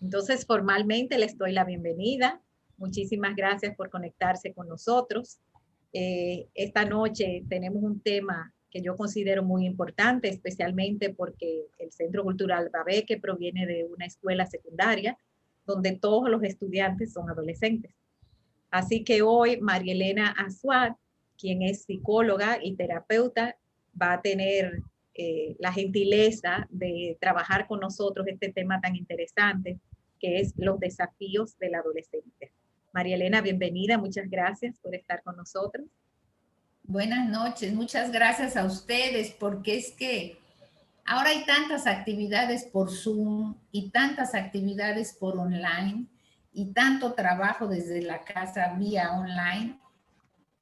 Entonces, formalmente les doy la bienvenida. Muchísimas gracias por conectarse con nosotros. Esta noche tenemos un tema que yo considero muy importante, especialmente porque el Centro Cultural Babeque proviene de una escuela secundaria donde todos los estudiantes son adolescentes. Así que hoy María Elena Azuad, quien es psicóloga y terapeuta, va a tener la gentileza de trabajar con nosotros este tema tan interesante que es los desafíos del adolescente. María Elena, bienvenida, muchas gracias por estar con nosotros. Buenas noches, muchas gracias a ustedes, porque es que ahora hay tantas actividades por Zoom y tantas actividades por online y tanto trabajo desde la casa vía online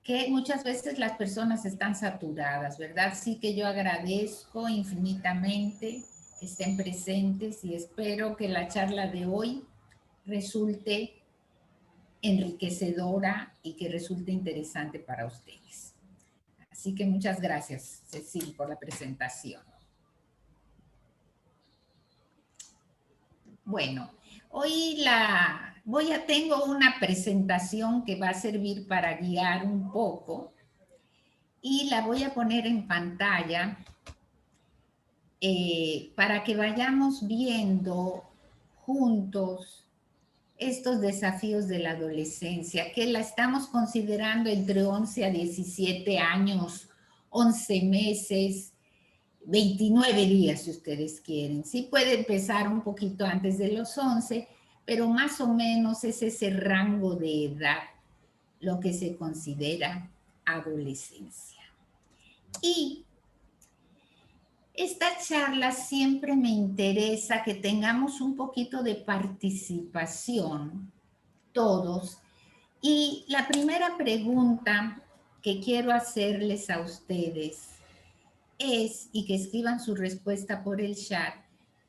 que muchas veces las personas están saturadas, ¿verdad? Sí que yo agradezco infinitamente que estén presentes y espero que la charla de hoy resulte enriquecedora y que resulte interesante para ustedes. Así que muchas gracias, Cecil, por la presentación. Bueno, hoy tengo una presentación que va a servir para guiar un poco y la voy a poner en pantalla para que vayamos viendo juntos estos desafíos de la adolescencia, que la estamos considerando entre 11 a 17 años, 11 meses, 29 días si ustedes quieren. Sí puede empezar un poquito antes de los 11, pero más o menos es ese rango de edad lo que se considera adolescencia. Y esta charla siempre me interesa que tengamos un poquito de participación todos. Y la primera pregunta que quiero hacerles a ustedes es, y que escriban su respuesta por el chat,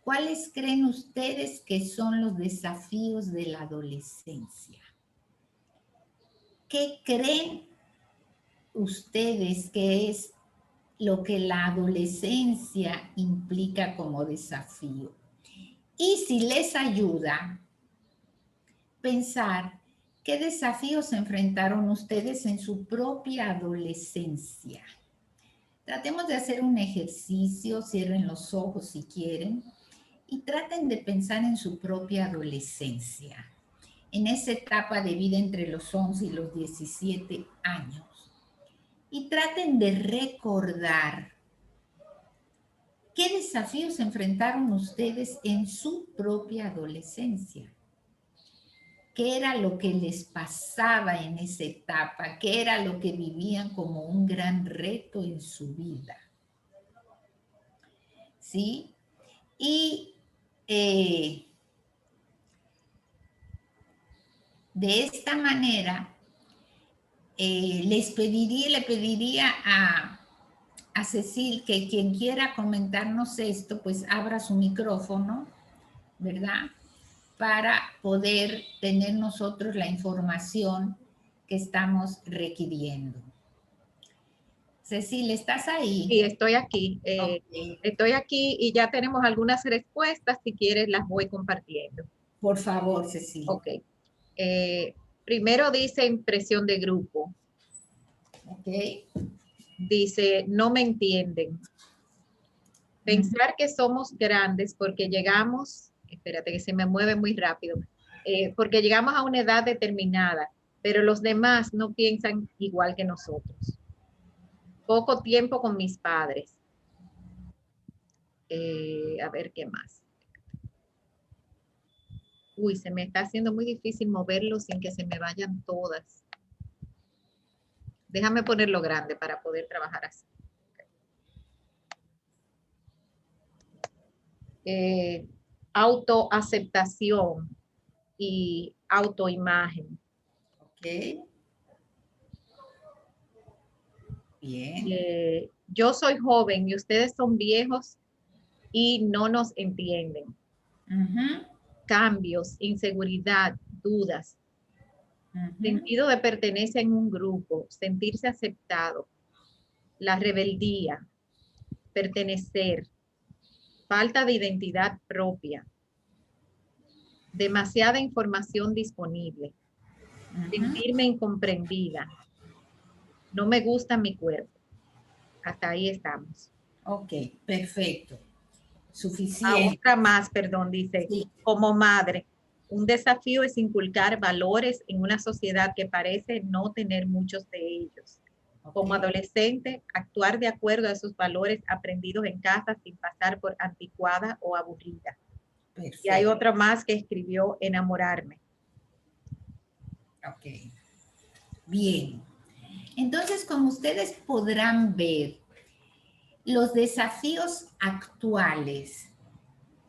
¿cuáles creen ustedes que son los desafíos de la adolescencia? ¿Qué creen ustedes que es lo que la adolescencia implica como desafío? Y si les ayuda, pensar qué desafíos enfrentaron ustedes en su propia adolescencia. Tratemos de hacer un ejercicio, cierren los ojos si quieren, y traten de pensar en su propia adolescencia, en esa etapa de vida entre los 11 y los 17 años. Y traten de recordar qué desafíos enfrentaron ustedes en su propia adolescencia. ¿Qué era lo que les pasaba en esa etapa? ¿Qué era lo que vivían como un gran reto en su vida? ¿Sí? Y de esta manera, le pediría a Cecil que quien quiera comentarnos esto, pues abra su micrófono, ¿verdad? Para poder tener nosotros la información que estamos requiriendo. Cecil, ¿estás ahí? Sí, estoy aquí. Okay. Estoy aquí y ya tenemos algunas respuestas. Si quieres, las voy compartiendo. Por favor, Cecil. Ok. Primero dice impresión de grupo. Ok. Dice, no me entienden. Pensar que somos grandes porque llegamos, espérate que se me mueve muy rápido, porque llegamos a una edad determinada, pero los demás no piensan igual que nosotros. Poco tiempo con mis padres. A ver qué más. Uy, se me está haciendo muy difícil moverlo sin que se me vayan todas. Déjame ponerlo grande para poder trabajar así. Autoaceptación y autoimagen. Ok. Bien. Yo soy joven y ustedes son viejos y no nos entienden. Cambios, inseguridad, dudas, sentido de pertenencia en un grupo, sentirse aceptado, la rebeldía, pertenecer, falta de identidad propia, demasiada información disponible, sentirme incomprendida, no me gusta mi cuerpo. Hasta ahí estamos. Ok, perfecto. Ah, Suficiente. otra más, perdón, dice, Sí. como madre, un desafío es inculcar valores en una sociedad que parece no tener muchos de ellos. Como Ok, adolescente, actuar de acuerdo a esos valores aprendidos en casa sin pasar por anticuada o aburrida. Y hay perfecto. otra más que escribió enamorarme. Ok, bien. Entonces, como ustedes podrán ver, los desafíos actuales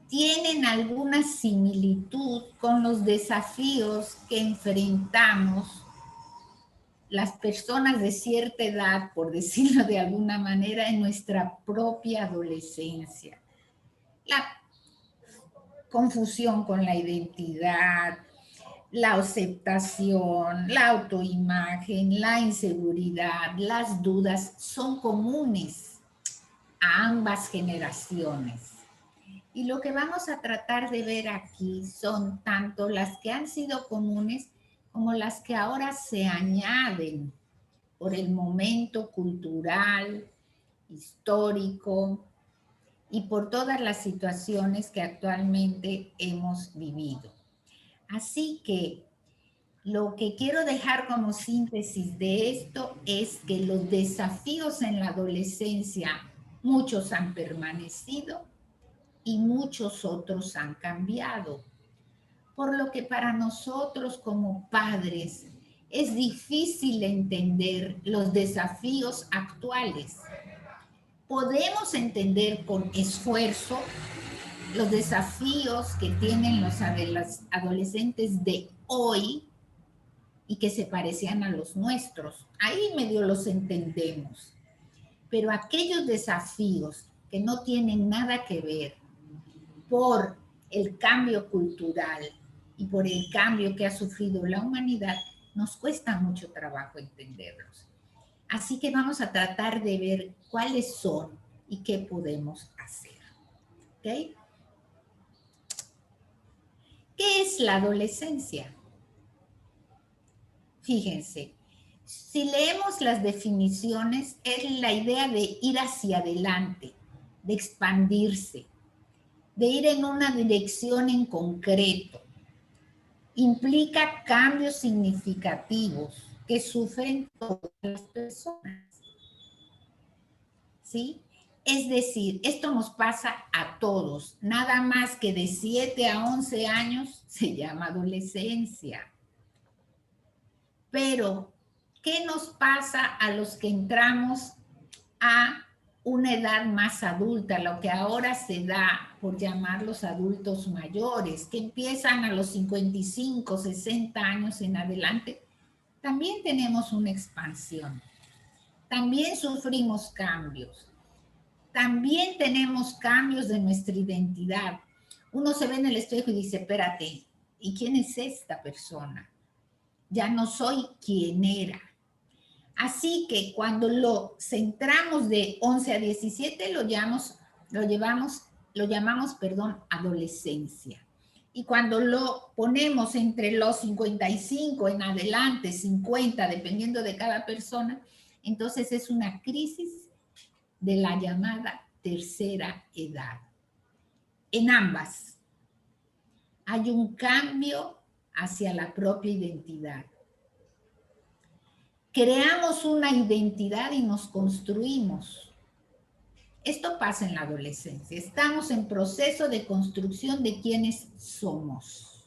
tienen alguna similitud con los desafíos que enfrentamos las personas de cierta edad, por decirlo de alguna manera, en nuestra propia adolescencia. La confusión con la identidad, la aceptación, la autoimagen, la inseguridad, las dudas son comunes a ambas generaciones. Y lo que vamos a tratar de ver aquí son tanto las que han sido comunes como las que ahora se añaden por el momento cultural, histórico y por todas las situaciones que actualmente hemos vivido. Así que lo que quiero dejar como síntesis de esto es que los desafíos en la adolescencia, muchos han permanecido y muchos otros han cambiado. Por lo que para nosotros como padres es difícil entender los desafíos actuales. Podemos entender con esfuerzo los desafíos que tienen los adolescentes de hoy y que se parecían a los nuestros. Ahí medio los entendemos. Pero aquellos desafíos que no tienen nada que ver por el cambio cultural y por el cambio que ha sufrido la humanidad, nos cuesta mucho trabajo entenderlos. Así que vamos a tratar de ver cuáles son y qué podemos hacer. ¿Ok? ¿Qué es la adolescencia? Fíjense, si leemos las definiciones, es la idea de ir hacia adelante, de expandirse, de ir en una dirección en concreto. Implica cambios significativos que sufren todas las personas. ¿Sí? Es decir, esto nos pasa a todos, nada más que de 7 a 11 años se llama adolescencia. Pero, ¿qué nos pasa a los que entramos a una edad más adulta, lo que ahora se da por llamar los adultos mayores, que empiezan a los 55, 60 años en adelante? También tenemos una expansión, también sufrimos cambios, también tenemos cambios de nuestra identidad. Uno se ve en el espejo y dice, espérate, ¿y quién es esta persona? Ya no soy quien era. Así que cuando lo centramos de 11 a 17, lo llamamos, adolescencia. Y cuando lo ponemos entre los 55 en adelante, 50, dependiendo de cada persona, entonces es una crisis de la llamada tercera edad. En ambas hay un cambio hacia la propia identidad. Creamos una identidad y nos construimos. Esto pasa en la adolescencia. Estamos en proceso de construcción de quiénes somos.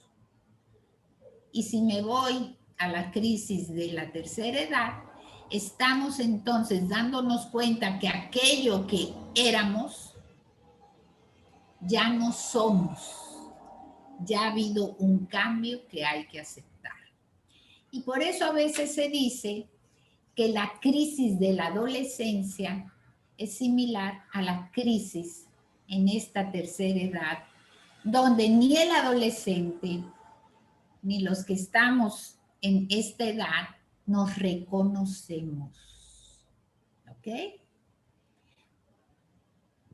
Y si me voy a la crisis de la tercera edad, estamos entonces dándonos cuenta que aquello que éramos ya no somos. Ya ha habido un cambio que hay que aceptar. Y por eso a veces se dice que la crisis de la adolescencia es similar a la crisis en esta tercera edad, donde ni el adolescente ni los que estamos en esta edad nos reconocemos. ¿Ok?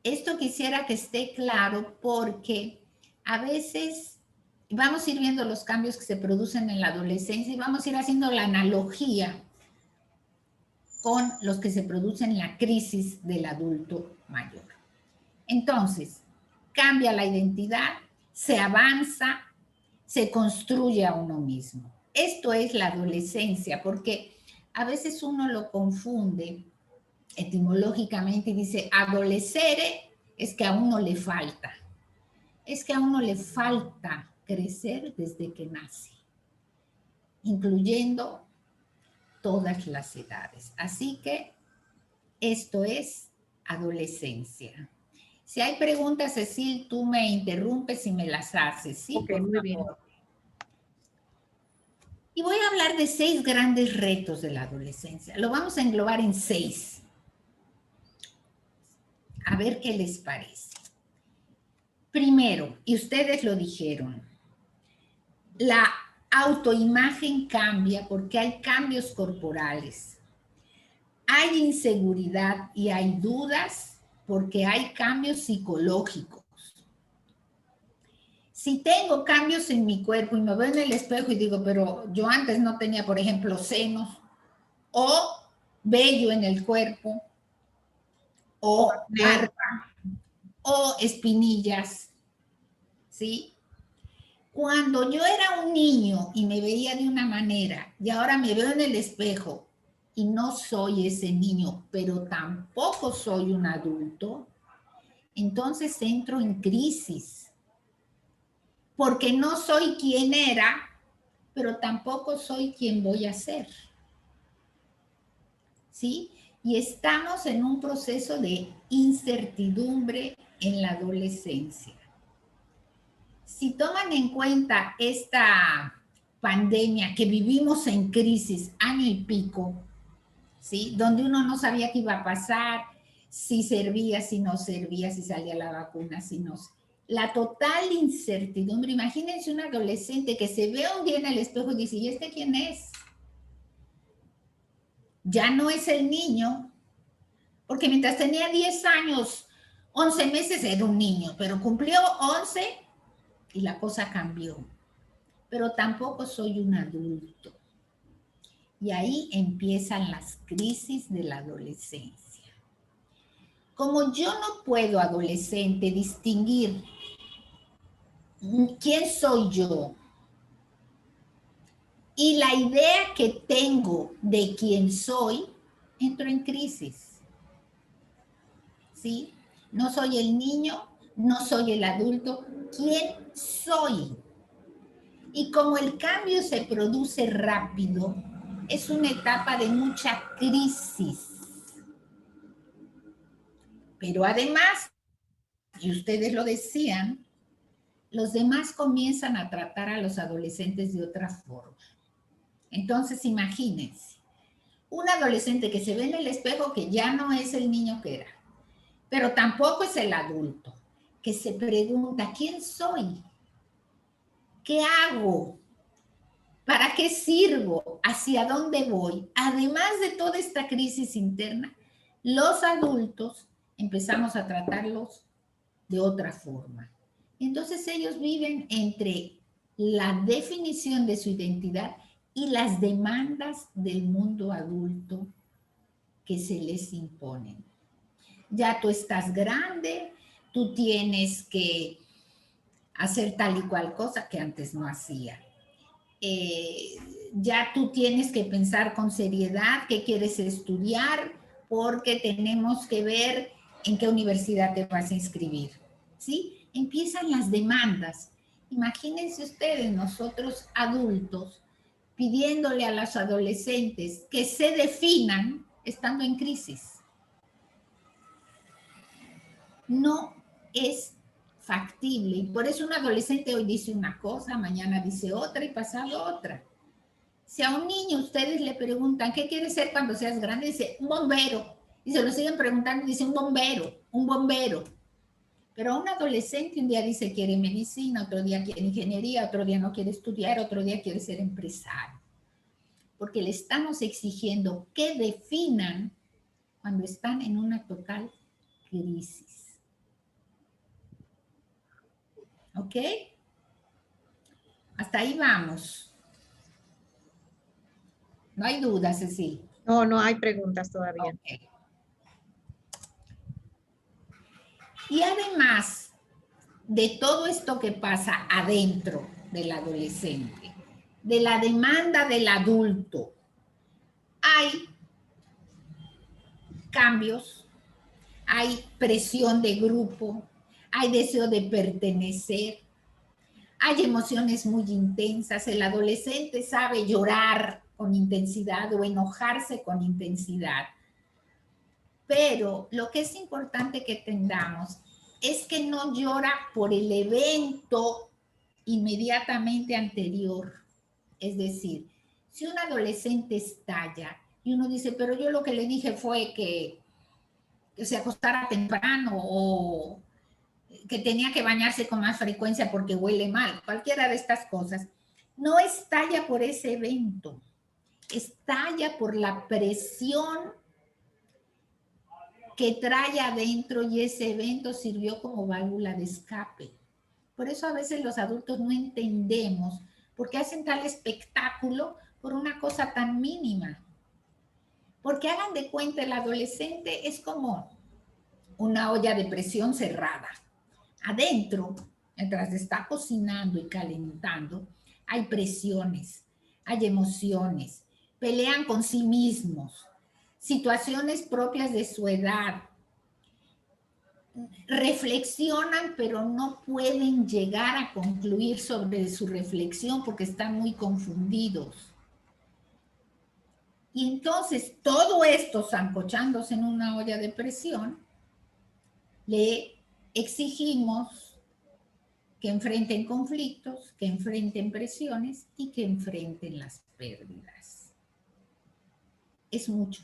Esto quisiera que esté claro porque a veces vamos a ir viendo los cambios que se producen en la adolescencia y vamos a ir haciendo la analogía con los que se producen en la crisis del adulto mayor. Entonces, cambia la identidad, se avanza, se construye a uno mismo. Esto es la adolescencia, porque a veces uno lo confunde etimológicamente y dice, adolecere es que a uno le falta. Es que a uno le falta crecer desde que nace, incluyendo todas las edades. Así que esto es adolescencia. Si hay preguntas, Cecil, tú me interrumpes y me las haces, ¿sí? Ok, Por muy bien. favor. Y voy a hablar de 6 grandes retos de la adolescencia. Lo vamos a englobar en 6. A ver qué les parece. Primero, y ustedes lo dijeron, la autoimagen cambia porque hay cambios corporales. Hay inseguridad y hay dudas porque hay cambios psicológicos. Si tengo cambios en mi cuerpo y me veo en el espejo y digo, pero yo antes no tenía, por ejemplo, senos o vello en el cuerpo o barba o espinillas, ¿sí? Cuando yo era un niño y me veía de una manera y ahora me veo en el espejo y no soy ese niño, pero tampoco soy un adulto, entonces entro en crisis, porque no soy quien era, pero tampoco soy quien voy a ser, ¿sí? Y estamos en un proceso de incertidumbre en la adolescencia. Si toman en cuenta esta pandemia que vivimos en crisis año y pico, ¿sí? Donde uno no sabía qué iba a pasar, si servía, si no servía, si salía la vacuna, si no. La total incertidumbre. Imagínense un adolescente que se ve un día en el espejo y dice, ¿y este quién es? Ya no es el niño, porque mientras tenía 10 años, 11 meses era un niño, pero cumplió 11 y la cosa cambió. Pero tampoco soy un adulto. Y ahí empiezan las crisis de la adolescencia. Como yo no puedo, adolescente, distinguir quién soy yo y la idea que tengo de quién soy, entro en crisis. ¿Sí? No soy el niño, no soy el adulto. ¿Quién soy? Y como el cambio se produce rápido, es una etapa de mucha crisis. Pero además, y ustedes lo decían, los demás comienzan a tratar a los adolescentes de otra forma. Entonces, imagínense, un adolescente que se ve en el espejo que ya no es el niño que era, pero tampoco es el adulto, que se pregunta, ¿quién soy? ¿Qué hago? ¿Para qué sirvo? ¿Hacia dónde voy? Además de toda esta crisis interna, los adultos empezamos a tratarlos de otra forma. Entonces ellos viven entre la definición de su identidad y las demandas del mundo adulto que se les imponen. Ya tú estás grande, tú tienes que hacer tal y cual cosa que antes no hacía. Ya tú tienes que pensar con seriedad qué quieres estudiar porque tenemos que ver en qué universidad te vas a inscribir, ¿sí? Empiezan las demandas. Imagínense ustedes, nosotros adultos, pidiéndole a los adolescentes que se definan estando en crisis. No es factible. Y por eso un adolescente hoy dice una cosa, mañana dice otra y pasado otra. Si a un niño ustedes le preguntan, ¿qué quieres ser cuando seas grande? Dice, un bombero. Y se lo siguen preguntando y dice, un bombero, un bombero. Pero a un adolescente un día dice quiere medicina, otro día quiere ingeniería, otro día no quiere estudiar, otro día quiere ser empresario. Porque le estamos exigiendo que definan cuando están en una total crisis. ¿Ok? Hasta ahí vamos. No hay duda, Cecilia. No, no hay preguntas todavía. Okay. Y además de todo esto que pasa adentro del adolescente, de la demanda del adulto, hay cambios, hay presión de grupo, hay deseo de pertenecer, hay emociones muy intensas. El adolescente sabe llorar con intensidad o enojarse con intensidad. Pero lo que es importante que entendamos es que no llora por el evento inmediatamente anterior. Es decir, si un adolescente estalla y uno dice, pero yo lo que le dije fue que se acostara temprano o que tenía que bañarse con más frecuencia porque huele mal, cualquiera de estas cosas, no estalla por ese evento, estalla por la presión que trae adentro y ese evento sirvió como válvula de escape. Por eso a veces los adultos no entendemos por qué hacen tal espectáculo por una cosa tan mínima. Porque hagan de cuenta, el adolescente es como una olla de presión cerrada. Adentro, mientras está cocinando y calentando, hay presiones, hay emociones, pelean con sí mismos, situaciones propias de su edad, reflexionan, pero no pueden llegar a concluir sobre su reflexión porque están muy confundidos. Y entonces todo esto zancochándose en una olla de presión, le exigimos que enfrenten conflictos, que enfrenten presiones y que enfrenten las pérdidas. Es mucho.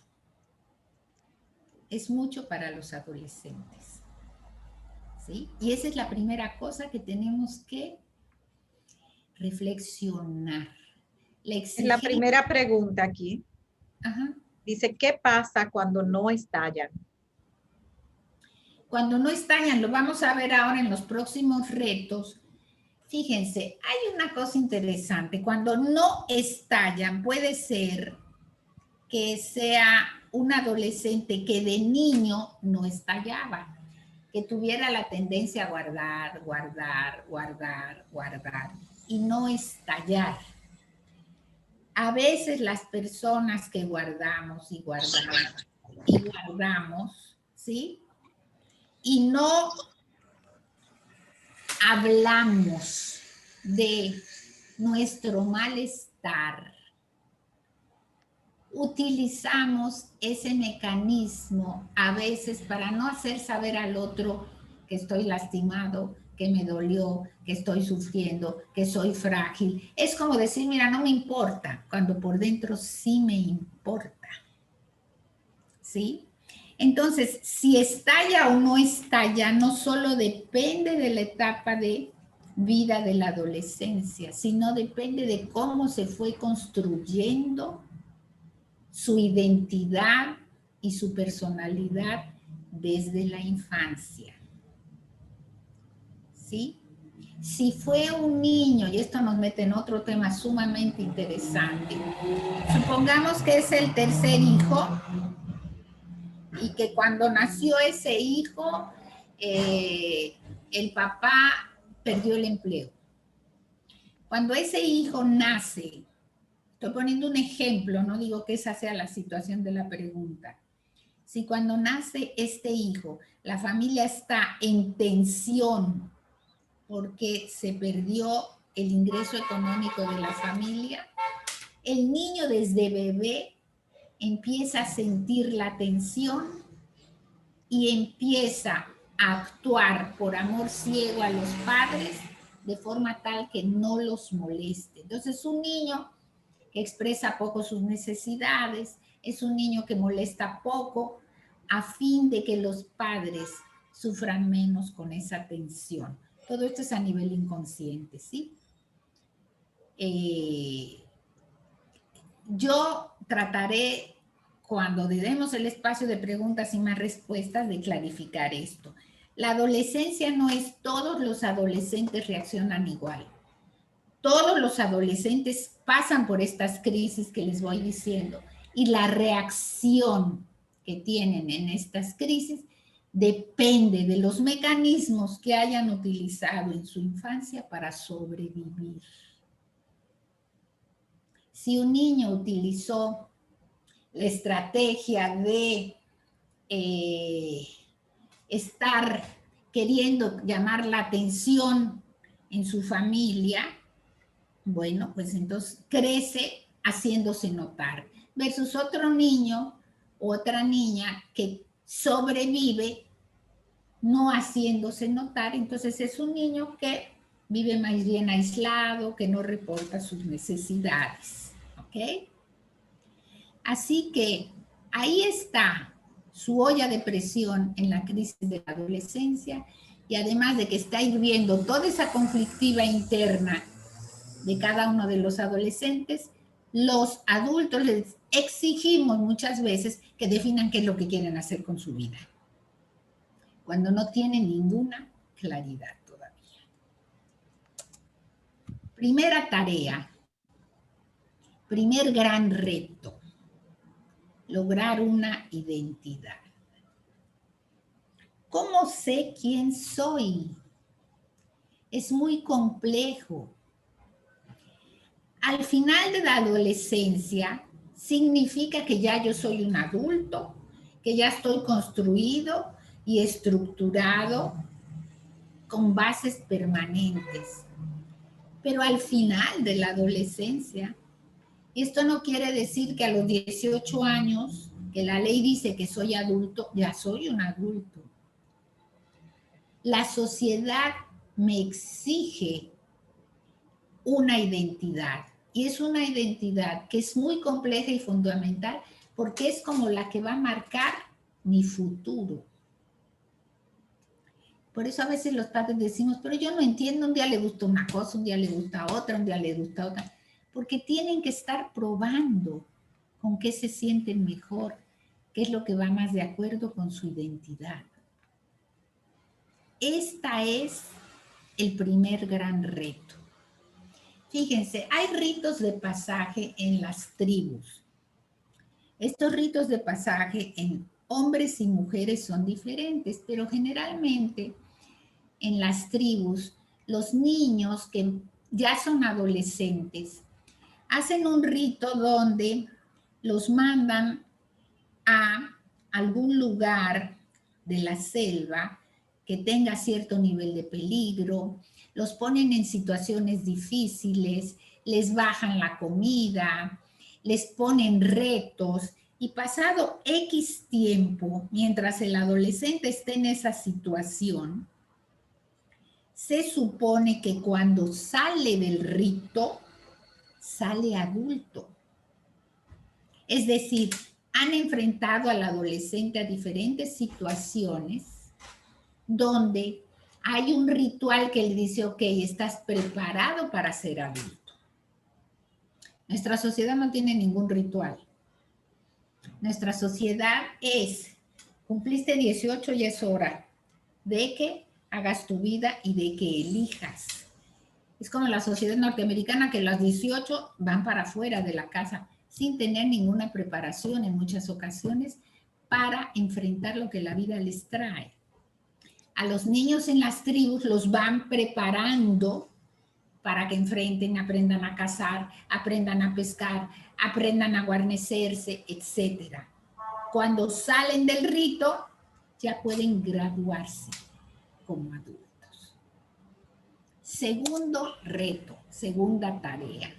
Es mucho para los adolescentes. ¿Sí? Y esa es la primera cosa que tenemos que reflexionar. Es la primera pregunta aquí. Ajá. Dice, ¿qué pasa cuando no estallan? Cuando no estallan, lo vamos a ver ahora en los próximos retos. Fíjense, hay una cosa interesante. Cuando no estallan, puede ser que sea un adolescente que de niño no estallaba, que tuviera la tendencia a guardar, guardar, guardar, guardar y no estallar. A veces las personas que guardamos y guardamos y guardamos, ¿sí? Y no hablamos de nuestro malestar, utilizamos ese mecanismo a veces para no hacer saber al otro que estoy lastimado, que me dolió, que estoy sufriendo, que soy frágil. Es como decir, mira, no me importa, cuando por dentro sí me importa. ¿Sí? Entonces, si estalla o no estalla, no solo depende de la etapa de vida de la adolescencia, sino depende de cómo se fue construyendo su identidad y su personalidad desde la infancia. ¿Sí? Si fue un niño, y esto nos mete en otro tema sumamente interesante, supongamos que es el tercer hijo y que cuando nació ese hijo, el papá perdió el empleo. Cuando ese hijo nace, estoy poniendo un ejemplo, no digo que esa sea la situación de la pregunta. Si cuando nace este hijo, la familia está en tensión porque se perdió el ingreso económico de la familia, el niño desde bebé empieza a sentir la tensión y empieza a actuar por amor ciego a los padres de forma tal que no los moleste. Entonces, un niño que expresa poco sus necesidades, es un niño que molesta poco, a fin de que los padres sufran menos con esa tensión. Todo esto es a nivel inconsciente, ¿sí? Yo trataré, cuando demos el espacio de preguntas y más respuestas, de clarificar esto. La adolescencia no es todos los adolescentes reaccionan igual. Todos los adolescentes pasan por estas crisis que les voy diciendo y la reacción que tienen en estas crisis depende de los mecanismos que hayan utilizado en su infancia para sobrevivir. Si un niño utilizó la estrategia de estar queriendo llamar la atención en su familia, bueno, pues entonces crece haciéndose notar, versus otro niño, otra niña que sobrevive no haciéndose notar, entonces es un niño que vive más bien aislado, que no reporta sus necesidades, ¿ok? Así que ahí está su olla de presión en la crisis de la adolescencia, y además de que está hirviendo toda esa conflictiva interna de cada uno de los adolescentes, los adultos les exigimos muchas veces que definan qué es lo que quieren hacer con su vida, cuando no tienen ninguna claridad todavía. Primera tarea, primer gran reto, lograr una identidad. ¿Cómo sé quién soy? Es muy complejo. Al final de la adolescencia, significa que ya yo soy un adulto, que ya estoy construido y estructurado con bases permanentes. Pero al final de la adolescencia, esto no quiere decir que a los 18 años, que la ley dice que soy adulto, ya soy un adulto. La sociedad me exige una identidad, y es una identidad que es muy compleja y fundamental porque es como la que va a marcar mi futuro. Por eso a veces los padres decimos, pero yo no entiendo, un día le gusta una cosa, un día le gusta otra, un día le gusta otra, porque tienen que estar probando con qué se sienten mejor, qué es lo que va más de acuerdo con su identidad. Esta es el primer gran reto. Fíjense, hay ritos de pasaje en las tribus. Estos ritos de pasaje en hombres y mujeres son diferentes, pero generalmente en las tribus, los niños que ya son adolescentes hacen un rito donde los mandan a algún lugar de la selva que tenga cierto nivel de peligro, los ponen en situaciones difíciles, les bajan la comida, les ponen retos, y pasado X tiempo, mientras el adolescente esté en esa situación, se supone que cuando sale del rito, sale adulto. Es decir, han enfrentado al adolescente a diferentes situaciones donde hay un ritual que le dice, ok, estás preparado para ser adulto. Nuestra sociedad no tiene ningún ritual. Nuestra sociedad es, cumpliste 18 y es hora de que hagas tu vida y de que elijas. Es como la sociedad norteamericana que a los 18 van para afuera de la casa sin tener ninguna preparación en muchas ocasiones para enfrentar lo que la vida les trae. A los niños en las tribus los van preparando para que enfrenten, aprendan a cazar, aprendan a pescar, aprendan a guarnecerse, etc. Cuando salen del rito, ya pueden graduarse como adultos. Segundo reto, segunda tarea.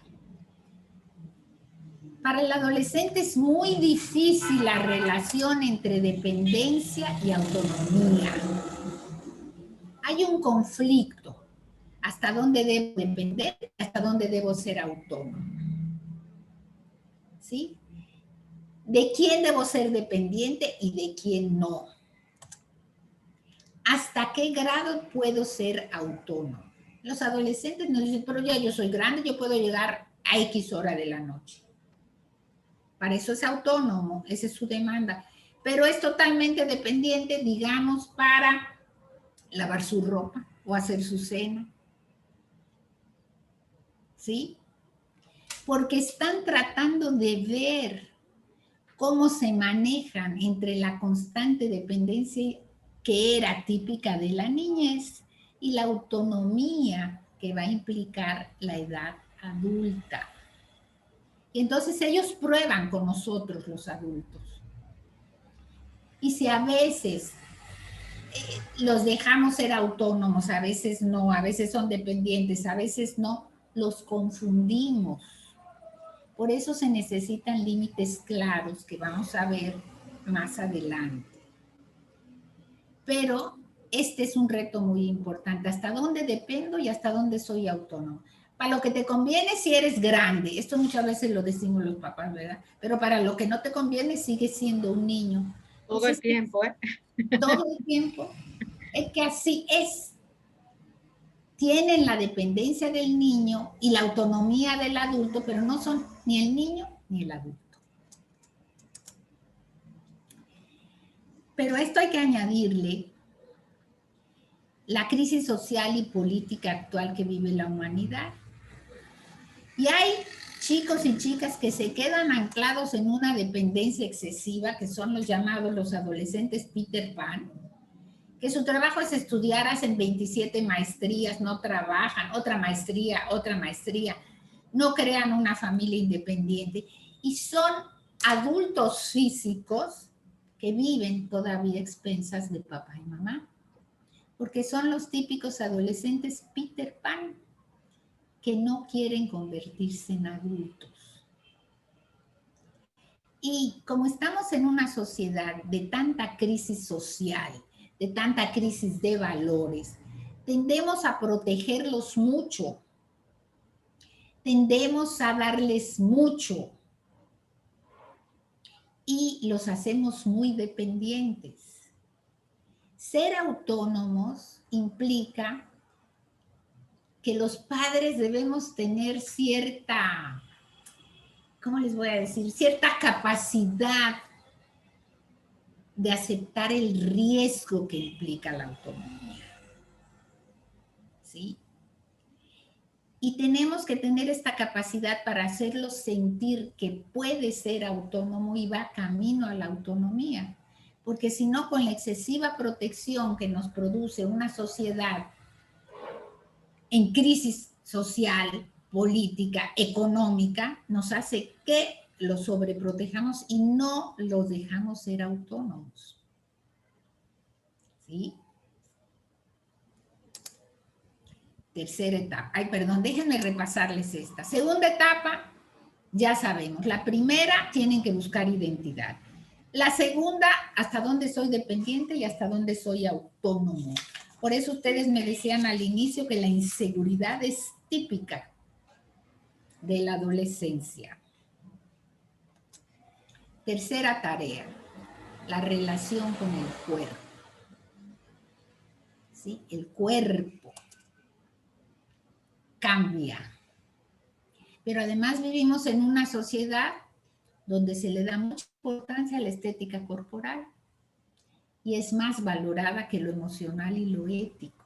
Para el adolescente es muy difícil la relación entre dependencia y autonomía. Hay un conflicto. ¿Hasta dónde debo depender? ¿Hasta dónde debo ser autónomo? ¿Sí? ¿De quién debo ser dependiente y de quién no? ¿Hasta qué grado puedo ser autónomo? Los adolescentes nos dicen, pero ya yo soy grande, yo puedo llegar a X hora de la noche. Para eso es autónomo, esa es su demanda. Pero es totalmente dependiente, digamos, para lavar su ropa o hacer su cena. ¿sí? Porque están tratando de ver cómo se manejan entre la constante dependencia que era típica de la niñez y la autonomía que va a implicar la edad adulta. Y entonces ellos prueban con nosotros los adultos. Y si a veces los dejamos ser autónomos, a veces no, a veces son dependientes, a veces no, los confundimos. Por eso se necesitan límites claros que vamos a ver más adelante. Pero este es un reto muy importante. ¿Hasta dónde dependo y hasta dónde soy autónomo? Para lo que te conviene si eres grande, esto muchas veces lo decimos los papás, ¿verdad? Pero para lo que no te conviene sigues siendo un niño. Todo el tiempo, ¿eh? Todo el tiempo. Es que así es. Tienen la dependencia del niño y la autonomía del adulto, pero no son ni el niño ni el adulto. Pero a esto hay que añadirle la crisis social y política actual que vive la humanidad. Y hay chicos y chicas que se quedan anclados en una dependencia excesiva, que son los llamados los adolescentes Peter Pan, que su trabajo es estudiar, hacen 27 maestrías, no trabajan, otra maestría, no crean una familia independiente y son adultos físicos que viven todavía a expensas de papá y mamá, porque son los típicos adolescentes Peter Pan que no quieren convertirse en adultos. Y como estamos en una sociedad de tanta crisis social, de tanta crisis de valores, tendemos a protegerlos mucho, tendemos a darles mucho y los hacemos muy dependientes. Ser autónomos implica que los padres debemos tener cierta, ¿cómo les voy a decir? Cierta capacidad de aceptar el riesgo que implica la autonomía. ¿Sí? Y tenemos que tener esta capacidad para hacerlos sentir que puede ser autónomo y va camino a la autonomía. Porque si no, con la excesiva protección que nos produce una sociedad en crisis social, política, económica, nos hace que los sobreprotejamos y no los dejamos ser autónomos. ¿Sí? Tercera etapa. Ay, perdón, déjenme repasarles esta. Segunda etapa, ya sabemos. La primera, tienen que buscar identidad. La segunda, hasta dónde soy dependiente y hasta dónde soy autónomo. Por eso ustedes me decían al inicio que la inseguridad es típica de la adolescencia. Tercera tarea, la relación con el cuerpo. ¿Sí? El cuerpo cambia. Pero además vivimos en una sociedad donde se le da mucha importancia a la estética corporal y es más valorada que lo emocional y lo ético.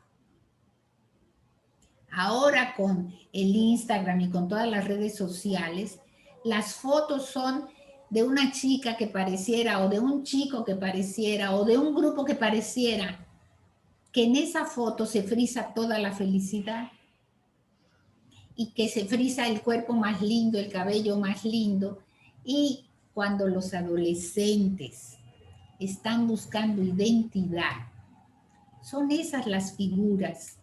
Ahora con el Instagram y con todas las redes sociales, las fotos son de una chica que pareciera, o de un chico que pareciera, o de un grupo que pareciera, que en esa foto se frisa toda la felicidad y que se frisa el cuerpo más lindo, el cabello más lindo. Y cuando los adolescentes están buscando identidad, son esas las figuras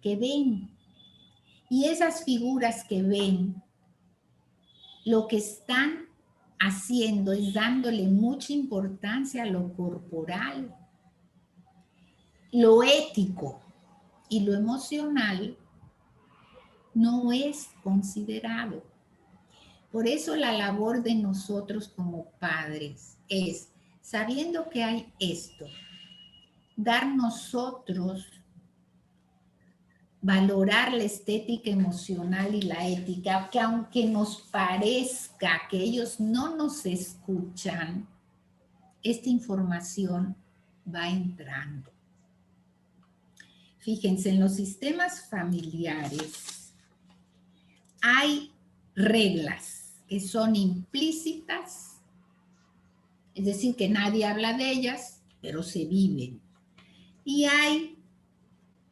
que ven. Y esas figuras que ven, lo que están haciendo es dándole mucha importancia a lo corporal. Lo ético y lo emocional no es considerado. Por eso la labor de nosotros como padres es, sabiendo que hay esto, dar nosotros, valorar la estética emocional y la ética, que aunque nos parezca que ellos no nos escuchan, esta información va entrando. Fíjense, en los sistemas familiares hay reglas que son implícitas, es decir, que nadie habla de ellas, pero se viven. Y hay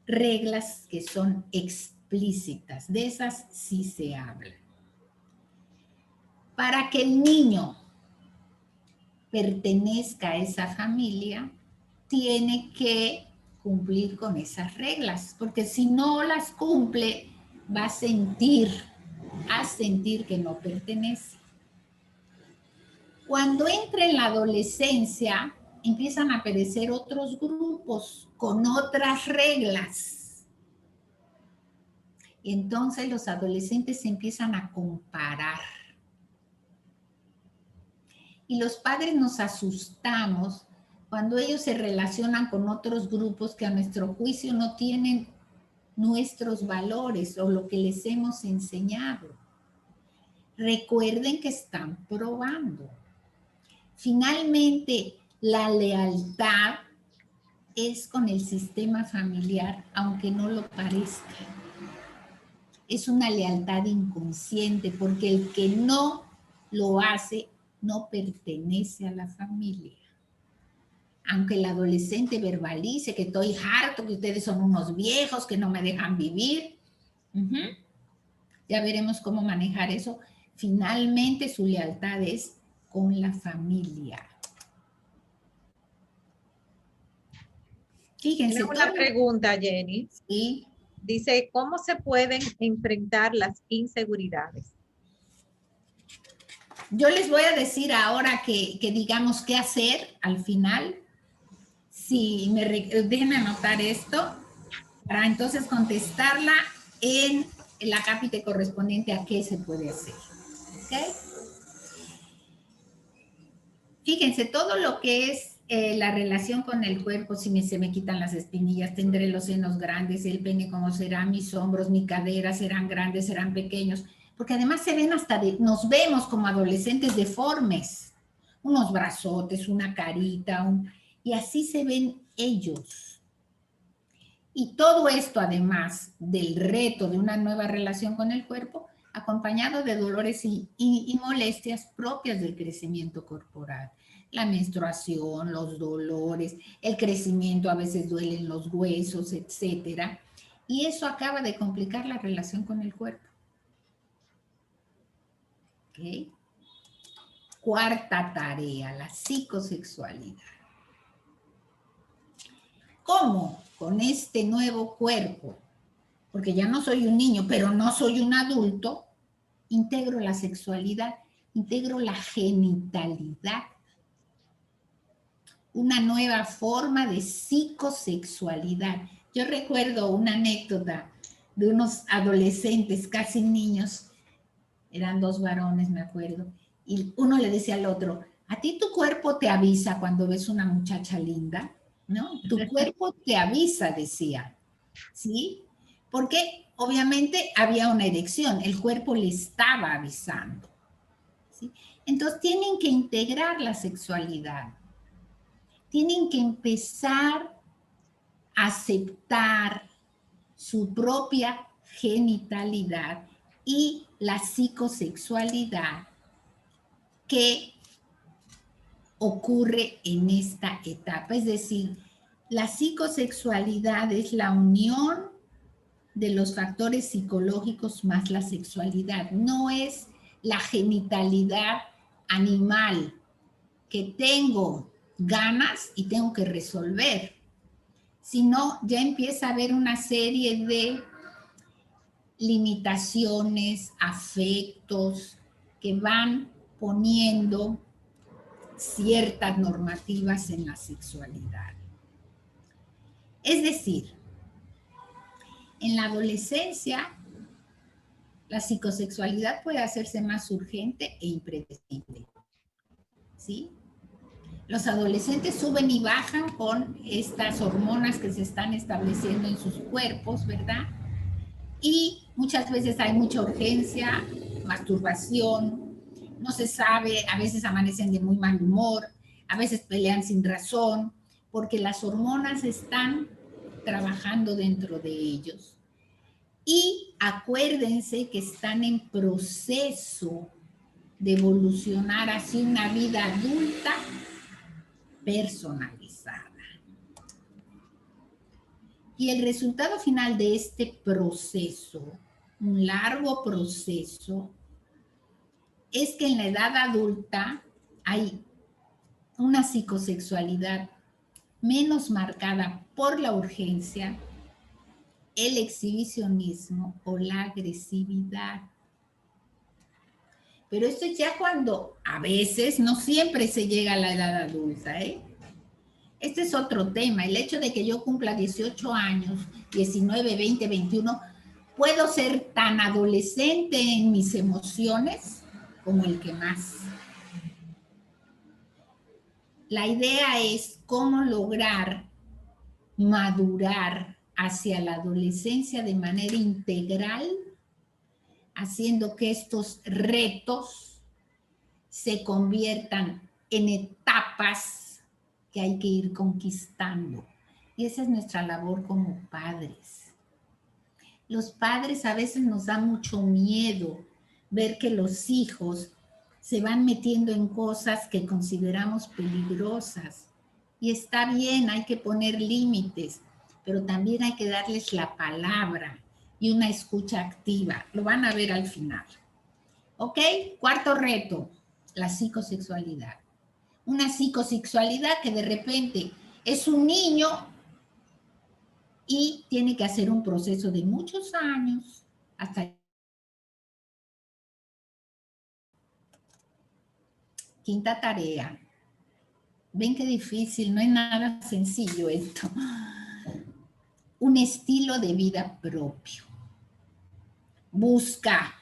reglas que son explícitas, de esas sí se habla. Para que el niño pertenezca a esa familia, tiene que cumplir con esas reglas, porque si no las cumple, va a sentir que no pertenece. Cuando entra en la adolescencia, empiezan a aparecer otros grupos con otras reglas. Y entonces los adolescentes se empiezan a comparar. Y los padres nos asustamos cuando ellos se relacionan con otros grupos que a nuestro juicio no tienen nuestros valores o lo que les hemos enseñado. Recuerden que están probando. Finalmente, la lealtad es con el sistema familiar, aunque no lo parezca. Es una lealtad inconsciente, porque el que no lo hace no pertenece a la familia. Aunque el adolescente verbalice que estoy harto, que ustedes son unos viejos, que no me dejan vivir. Ya veremos cómo manejar eso. Finalmente su lealtad es con la familia. Fíjense. Tengo una pregunta, Jenny. Sí. Dice, ¿cómo se pueden enfrentar las inseguridades? Yo les voy a decir ahora que digamos qué hacer al final. Si déjenme anotar esto para entonces contestarla en el acápite correspondiente a qué se puede hacer. ¿Ok? Fíjense, todo lo que es la relación con el cuerpo, si se me quitan las espinillas, tendré los senos grandes, el pene cómo será, mis hombros, mi cadera, serán grandes, serán pequeños, porque además se ven nos vemos como adolescentes deformes, unos brazotes, una carita, y así se ven ellos. Y todo esto, además del reto de una nueva relación con el cuerpo, acompañado de dolores y molestias propias del crecimiento corporal. La menstruación, los dolores, el crecimiento, a veces duelen los huesos, etc. Y eso acaba de complicar la relación con el cuerpo. ¿Okay? Cuarta tarea, la psicosexualidad. ¿Cómo? Con este nuevo cuerpo, porque ya no soy un niño, pero no soy un adulto, integro la sexualidad, integro la genitalidad, una nueva forma de psicosexualidad. Yo recuerdo una anécdota de unos adolescentes, casi niños, eran dos varones, me acuerdo, y uno le decía al otro, ¿a ti tu cuerpo te avisa cuando ves una muchacha linda? ¿No? Tu cuerpo te avisa, decía, ¿sí? Porque obviamente había una erección, el cuerpo le estaba avisando, ¿sí? Entonces tienen que integrar la sexualidad, tienen que empezar a aceptar su propia genitalidad y la psicosexualidad que ocurre en esta etapa. Es decir, la psicosexualidad es la unión de los factores psicológicos más la sexualidad. No es la genitalidad animal que tengo ganas y tengo que resolver, sino ya empieza a haber una serie de limitaciones, afectos que van poniendo ciertas normativas en la sexualidad. Es decir, en la adolescencia, la psicosexualidad puede hacerse más urgente e impredecible, ¿sí? Los adolescentes suben y bajan con estas hormonas que se están estableciendo en sus cuerpos, ¿verdad? Y muchas veces hay mucha urgencia, masturbación, no se sabe, a veces amanecen de muy mal humor, a veces pelean sin razón, porque las hormonas están trabajando dentro de ellos. Y acuérdense que están en proceso de evolucionar hacia una vida adulta personalizada. Y el resultado final de este proceso, un largo proceso, es que en la edad adulta hay una psicosexualidad menos marcada por la urgencia, el exhibicionismo o la agresividad. Pero esto es ya cuando a veces, no siempre se llega a la edad adulta, ¿eh? Este es otro tema. El hecho de que yo cumpla 18 años, 19, 20, 21, puedo ser tan adolescente en mis emociones como el que más. La idea es cómo lograr madurar hacia la adolescencia de manera integral, haciendo que estos retos se conviertan en etapas que hay que ir conquistando. Y esa es nuestra labor como padres. Los padres a veces nos da mucho miedo ver que los hijos se van metiendo en cosas que consideramos peligrosas. Y está bien, hay que poner límites, pero también hay que darles la palabra y una escucha activa. Lo van a ver al final. ¿Ok? Cuarto reto, la psicosexualidad. Una psicosexualidad que de repente es un niño y tiene que hacer un proceso de muchos años hasta... Quinta tarea. Ven qué difícil, no es nada sencillo esto. Un estilo de vida propio. Busca,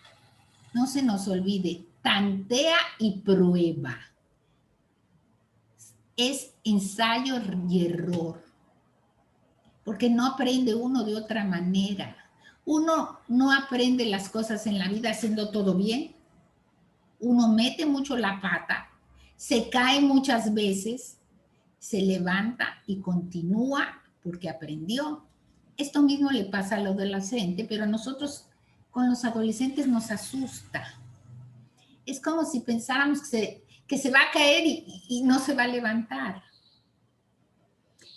no se nos olvide, tantea y prueba. Es ensayo y error, porque no aprende uno de otra manera. Uno no aprende las cosas en la vida haciendo todo bien. Uno mete mucho la pata, se cae muchas veces, se levanta y continúa porque aprendió. Esto mismo le pasa al adolescente, pero a nosotros con los adolescentes nos asusta. Es como si pensáramos que se va a caer y no se va a levantar.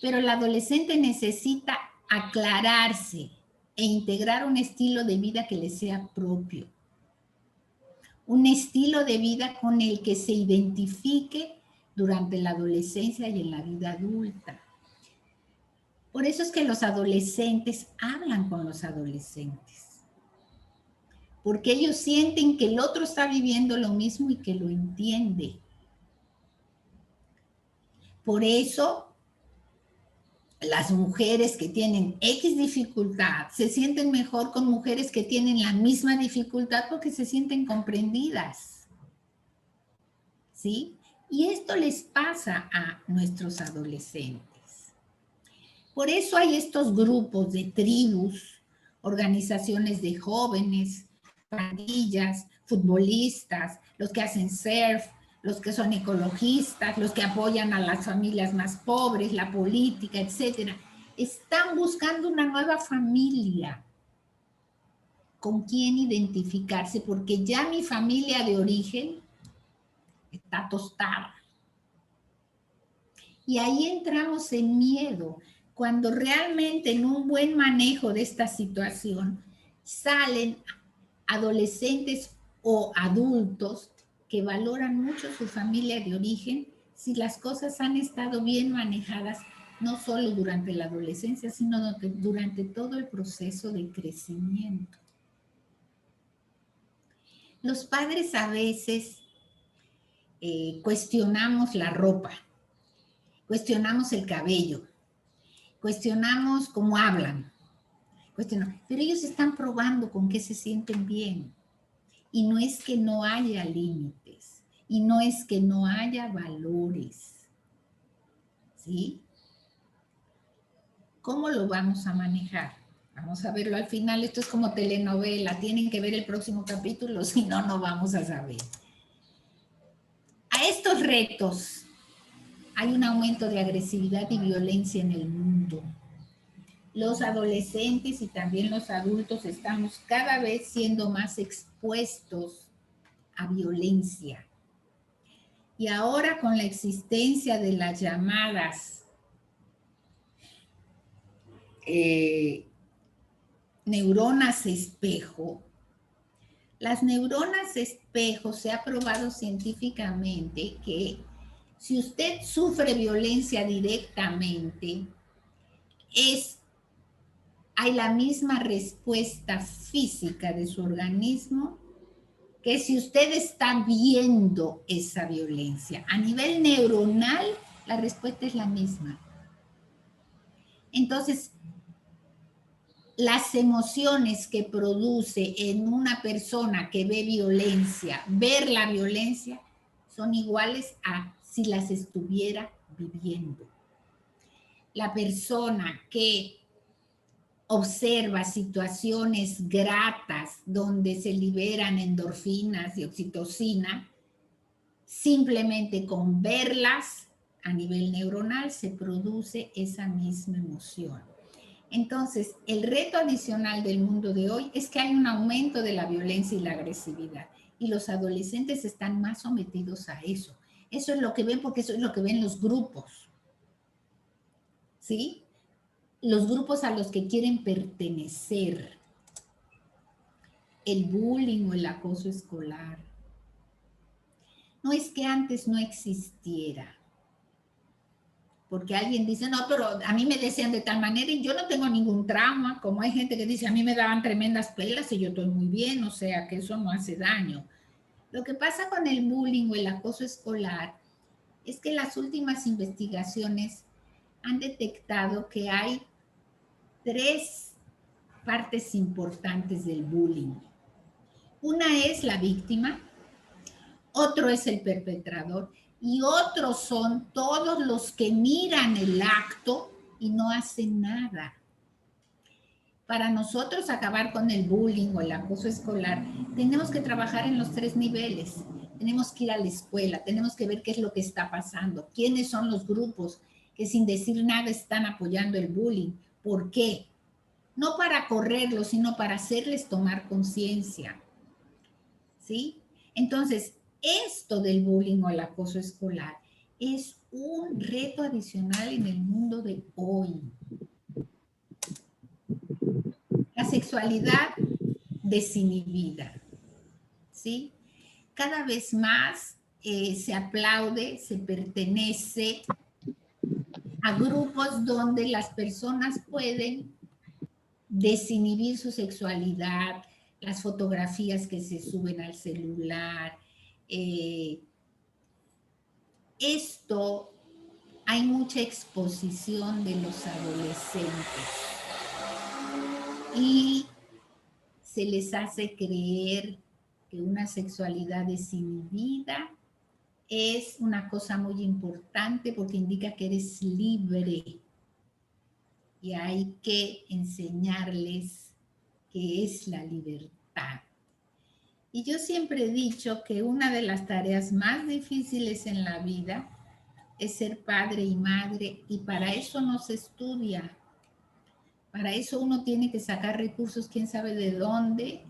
Pero el adolescente necesita aclararse e integrar un estilo de vida que le sea propio. Un estilo de vida con el que se identifique durante la adolescencia y en la vida adulta. Por eso es que los adolescentes hablan con los adolescentes. Porque ellos sienten que el otro está viviendo lo mismo y que lo entiende. Por eso las mujeres que tienen X dificultad se sienten mejor con mujeres que tienen la misma dificultad porque se sienten comprendidas. ¿Sí? Y esto les pasa a nuestros adolescentes. Por eso hay estos grupos de tribus, organizaciones de jóvenes, pandillas, futbolistas, los que hacen surf, los que son ecologistas, los que apoyan a las familias más pobres, la política, etcétera. Están buscando una nueva familia con quien identificarse, porque ya mi familia de origen está tostada. Y ahí entramos en miedo, cuando realmente en un buen manejo de esta situación salen adolescentes o adultos que valoran mucho su familia de origen si las cosas han estado bien manejadas, no solo durante la adolescencia, sino durante todo el proceso de crecimiento. Los padres a veces cuestionamos la ropa, cuestionamos el cabello, cuestionamos cómo hablan, pero ellos están probando con qué se sienten bien. Y no es que no haya límites, y no es que no haya valores, ¿sí? ¿Cómo lo vamos a manejar? Vamos a verlo al final, esto es como telenovela, tienen que ver el próximo capítulo, si no, no vamos a saber. A estos retos hay un aumento de agresividad y violencia en el mundo. Los adolescentes y también los adultos estamos cada vez siendo más expuestos a violencia. Y ahora con la existencia de las llamadas neuronas espejo, las neuronas espejo se ha probado científicamente que si usted sufre violencia directamente, hay la misma respuesta física de su organismo que si usted está viendo esa violencia. A nivel neuronal, la respuesta es la misma. Entonces, las emociones que produce en una persona que ve violencia, ver la violencia, son iguales a si las estuviera viviendo. La persona que observa situaciones gratas donde se liberan endorfinas y oxitocina, simplemente con verlas a nivel neuronal se produce esa misma emoción. Entonces, el reto adicional del mundo de hoy es que hay un aumento de la violencia y la agresividad y los adolescentes están más sometidos a eso. Eso es lo que ven porque eso es lo que ven los grupos, ¿sí? Los grupos a los que quieren pertenecer, el bullying o el acoso escolar. No es que antes no existiera, porque alguien dice, no, pero a mí me decían de tal manera y yo no tengo ningún trauma, como hay gente que dice, a mí me daban tremendas pelas y yo estoy muy bien, o sea, que eso no hace daño. Lo que pasa con el bullying o el acoso escolar es que las últimas investigaciones han detectado que hay 3 partes importantes del bullying. Una es la víctima, otro es el perpetrador y otros son todos los que miran el acto y no hacen nada. Para nosotros acabar con el bullying o el acoso escolar, tenemos que trabajar en los 3 niveles. Tenemos que ir a la escuela, tenemos que ver qué es lo que está pasando, quiénes son los grupos que sin decir nada están apoyando el bullying. ¿Por qué? No para correrlos, sino para hacerles tomar conciencia. ¿Sí? Entonces, esto del bullying o el acoso escolar es un reto adicional en el mundo de hoy. La sexualidad desinhibida, ¿sí? Cada vez más se aplaude, se pertenece a grupos donde las personas pueden desinhibir su sexualidad, las fotografías que se suben al celular. Esto hay mucha exposición de los adolescentes y se les hace creer que una sexualidad desinhibida es una cosa muy importante porque indica que eres libre y hay que enseñarles qué es la libertad. Y yo siempre he dicho que una de las tareas más difíciles en la vida es ser padre y madre, y para eso no se estudia. Para eso uno tiene que sacar recursos, quién sabe de dónde,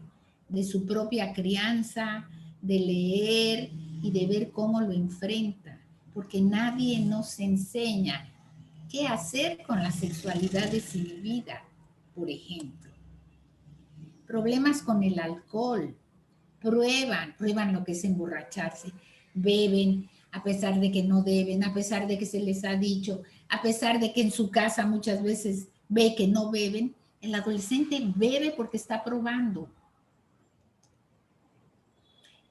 de su propia crianza, de leer y de ver cómo lo enfrenta, porque nadie nos enseña qué hacer con la sexualidad desinhibida, por ejemplo. Problemas con el alcohol, prueban lo que es emborracharse, beben a pesar de que no deben, a pesar de que se les ha dicho, a pesar de que en su casa muchas veces ve que no beben, el adolescente bebe porque está probando.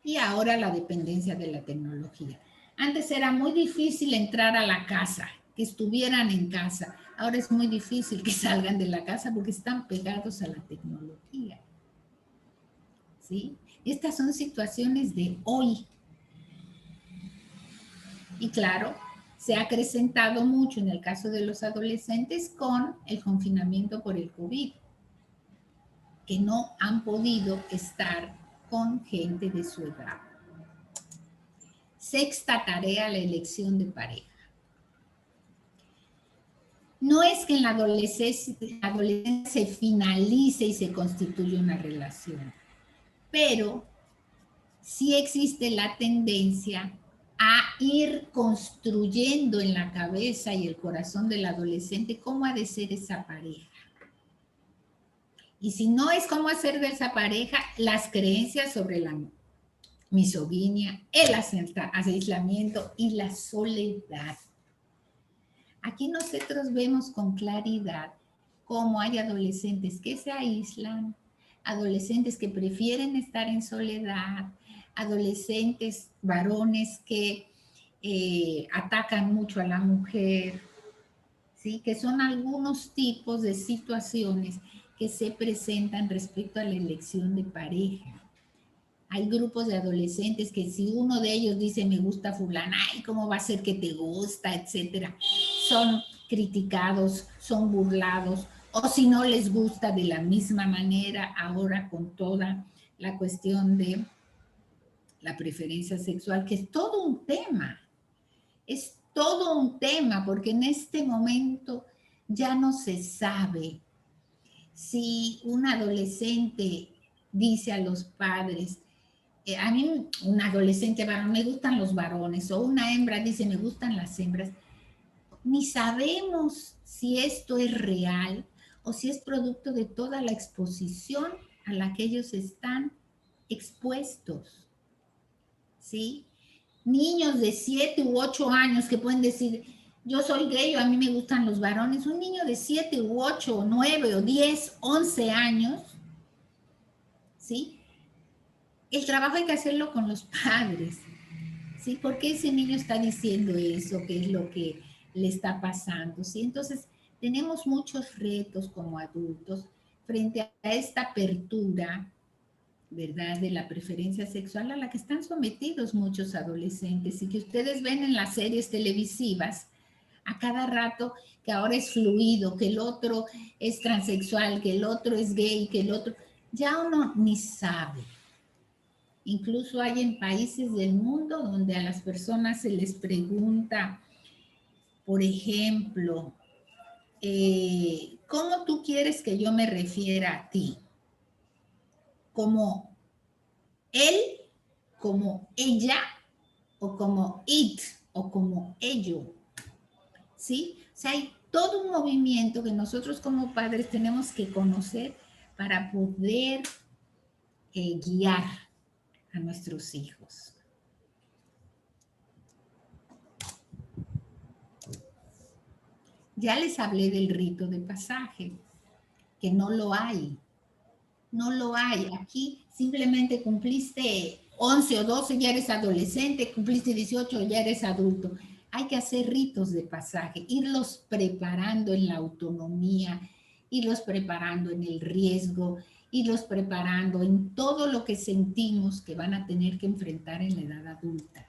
Y ahora la dependencia de la tecnología. Antes era muy difícil entrar a la casa, que estuvieran en casa. Ahora es muy difícil que salgan de la casa porque están pegados a la tecnología. ¿Sí? Estas son situaciones de hoy. Y claro, se ha acrecentado mucho en el caso de los adolescentes con el confinamiento por el COVID, que no han podido estar con gente de su edad. Sexta tarea, la elección de pareja. No es que en la adolescencia se finalice y se constituye una relación, pero sí existe la tendencia a ir construyendo en la cabeza y el corazón del adolescente cómo ha de ser esa pareja. Y si no es cómo hacer de esa pareja, las creencias sobre la misoginia, el aislamiento y la soledad. Aquí nosotros vemos con claridad cómo hay adolescentes que se aíslan, adolescentes que prefieren estar en soledad, adolescentes varones que atacan mucho a la mujer, ¿sí? Que son algunos tipos de situaciones que se presentan respecto a la elección de pareja. Hay grupos de adolescentes que si uno de ellos dice me gusta fulana, ay, ¿cómo va a ser que te gusta? Etcétera. Son criticados, son burlados, o si no les gusta de la misma manera, ahora con toda la cuestión de la preferencia sexual, que es todo un tema. Es todo un tema, porque en este momento ya no se sabe si un adolescente dice a los padres, a mí un adolescente varón, me gustan los varones, o una hembra dice, me gustan las hembras, ni sabemos si esto es real o si es producto de toda la exposición a la que ellos están expuestos, ¿sí? Niños de 7 u 8 años que pueden decir, yo soy gay o a mí me gustan los varones. Un niño de 7 u 8 o 9 o 10, 11 años, ¿sí? El trabajo hay que hacerlo con los padres, ¿sí? ¿Por qué ese niño está diciendo eso? ¿Qué es lo que le está pasando? ¿Sí? Entonces, tenemos muchos retos como adultos frente a esta apertura, ¿verdad?, de la preferencia sexual a la que están sometidos muchos adolescentes y que ustedes ven en las series televisivas a cada rato, que ahora es fluido, que el otro es transexual, que el otro es gay, que el otro, ya uno ni sabe. Incluso hay en países del mundo donde a las personas se les pregunta, por ejemplo, ¿cómo tú quieres que yo me refiera a ti? ¿Como él, como ella, o como it, o como ello? ¿Sí? O sea, hay todo un movimiento que nosotros como padres tenemos que conocer para poder guiar a nuestros hijos. Ya les hablé del rito de pasaje, que no lo hay. No lo hay. Aquí simplemente cumpliste 11 o 12, ya eres adolescente, cumpliste 18, ya eres adulto. Hay que hacer ritos de pasaje, irlos preparando en la autonomía, irlos preparando en el riesgo, irlos preparando en todo lo que sentimos que van a tener que enfrentar en la edad adulta.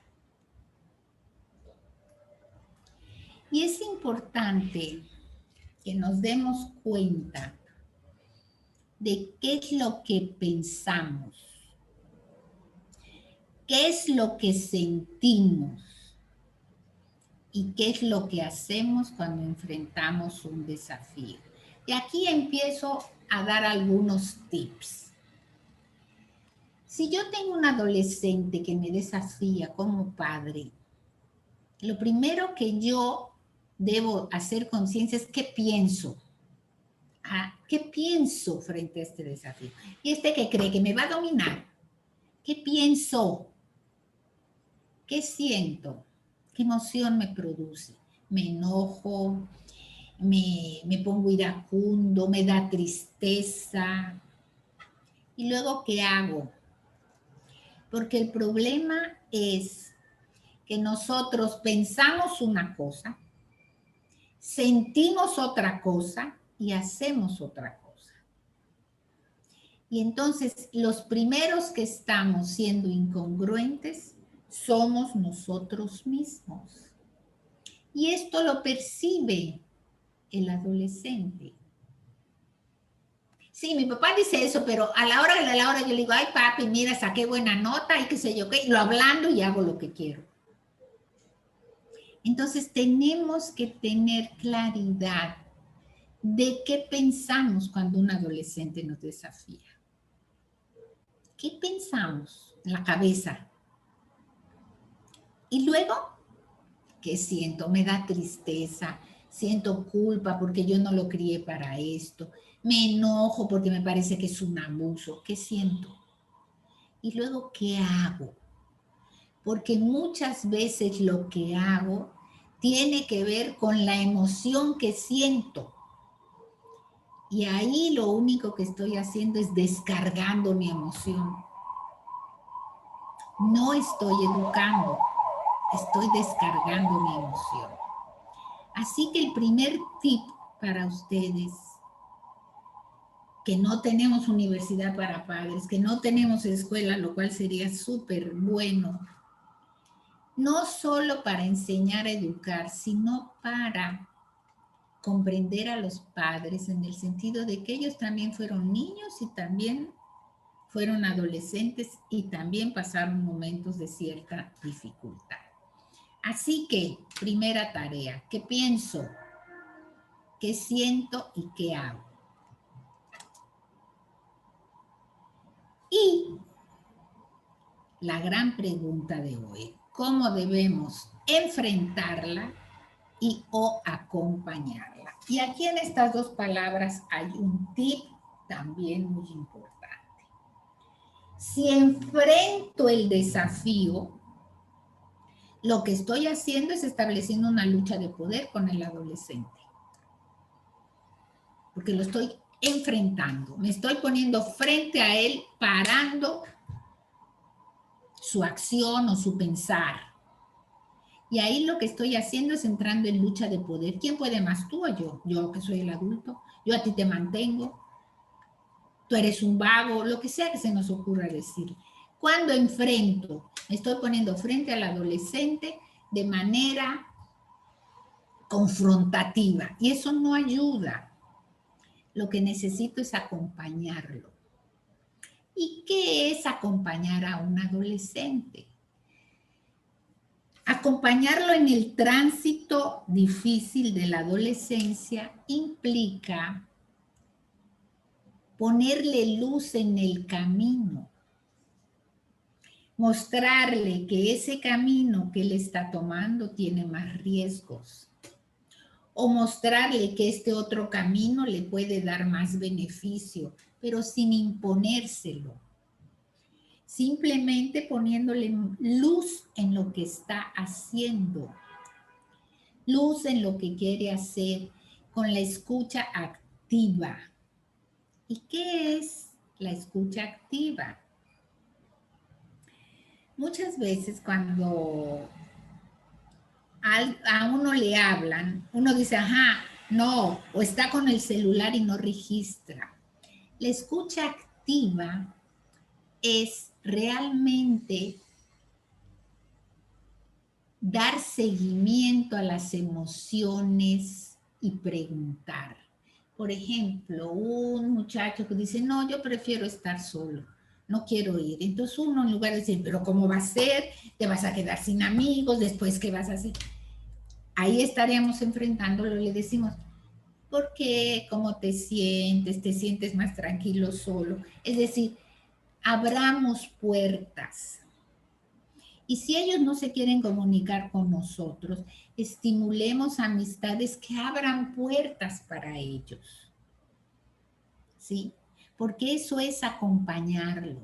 Y es importante que nos demos cuenta de qué es lo que pensamos, qué es lo que sentimos y qué es lo que hacemos cuando enfrentamos un desafío. Y aquí empiezo a dar algunos tips. Si yo tengo un adolescente que me desafía como padre, lo primero que yo debo hacer conciencia es qué pienso. ¿Qué pienso frente a este desafío? Y este que cree que me va a dominar, ¿qué pienso? ¿Qué siento? ¿Qué emoción me produce? Me enojo, me pongo iracundo, me da tristeza. ¿Y luego qué hago? Porque el problema es que nosotros pensamos una cosa, sentimos otra cosa y hacemos otra cosa. Y entonces los primeros que estamos siendo incongruentes somos nosotros mismos. Y esto lo percibe el adolescente. Sí, mi papá dice eso, pero a la hora de la hora yo le digo, ay papi, mira, saqué buena nota y qué sé yo qué, lo hablando y hago lo que quiero. Entonces tenemos que tener claridad de qué pensamos cuando un adolescente nos desafía. ¿Qué pensamos en la cabeza? Y luego, ¿qué siento? Me da tristeza, siento culpa porque yo no lo crié para esto, me enojo porque me parece que es un abuso. ¿Qué siento? Y luego, ¿qué hago? Porque muchas veces lo que hago tiene que ver con la emoción que siento. Y ahí lo único que estoy haciendo es descargando mi emoción. No estoy educando, estoy descargando mi emoción. Así que el primer tip para ustedes, que no tenemos universidad para padres, que no tenemos escuela, lo cual sería súper bueno, no solo para enseñar a educar, sino para comprender a los padres en el sentido de que ellos también fueron niños y también fueron adolescentes y también pasaron momentos de cierta dificultad. Así que, primera tarea, ¿qué pienso? ¿Qué siento y qué hago? Y la gran pregunta de hoy, ¿cómo debemos enfrentarla y o acompañarla? Y aquí en estas dos palabras hay un tip también muy importante. Si enfrento el desafío, lo que estoy haciendo es estableciendo una lucha de poder con el adolescente. Porque lo estoy enfrentando, me estoy poniendo frente a él, parando su acción o su pensar. Y ahí lo que estoy haciendo es entrando en lucha de poder. ¿Quién puede más, tú o yo? Yo que soy el adulto, yo a ti te mantengo, tú eres un vago, lo que sea que se nos ocurra decir. Cuando enfrento, me estoy poniendo frente al adolescente de manera confrontativa y eso no ayuda. Lo que necesito es acompañarlo. ¿Y qué es acompañar a un adolescente? Acompañarlo en el tránsito difícil de la adolescencia implica ponerle luz en el camino, mostrarle que ese camino que él está tomando tiene más riesgos, o mostrarle que este otro camino le puede dar más beneficio, pero sin imponérselo. Simplemente poniéndole luz en lo que está haciendo, luz en lo que quiere hacer, con la escucha activa. ¿Y qué es la escucha activa? Muchas veces cuando a uno le hablan, uno dice, ajá, no, o está con el celular y no registra. La escucha activa es realmente dar seguimiento a las emociones y preguntar. Por ejemplo, un muchacho que dice, no, yo prefiero estar solo, no quiero ir. Entonces uno en lugar de decir, pero ¿cómo va a ser? Te vas a quedar sin amigos, después ¿qué vas a hacer? Ahí estaríamos enfrentándolo, le decimos, ¿por qué? ¿Cómo te sientes? ¿Te sientes más tranquilo solo? Es decir, abramos puertas. Y si ellos no se quieren comunicar con nosotros, estimulemos amistades que abran puertas para ellos. ¿Sí? Porque eso es acompañarlo.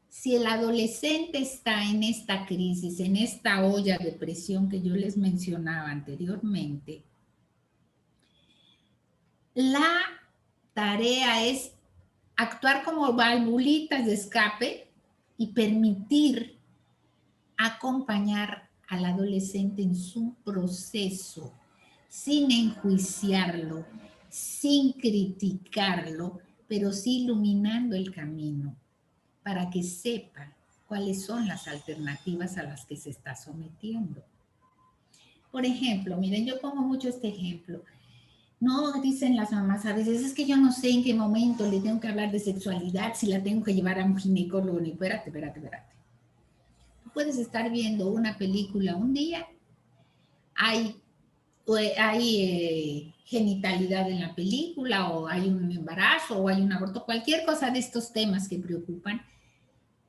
Si el adolescente está en esta crisis, en esta olla de presión que yo les mencionaba anteriormente, la tarea es actuar como valvulitas de escape y permitir acompañar al adolescente en su proceso, sin enjuiciarlo, sin criticarlo, pero sí iluminando el camino para que sepa cuáles son las alternativas a las que se está sometiendo. Por ejemplo, miren, yo pongo mucho este ejemplo. No, dicen las mamás a veces, es que yo no sé en qué momento le tengo que hablar de sexualidad, si la tengo que llevar a un ginecólogo. Espérate. Puedes estar viendo una película un día hay genitalidad en la película, o hay un embarazo, o hay un aborto, cualquier cosa de estos temas que preocupan,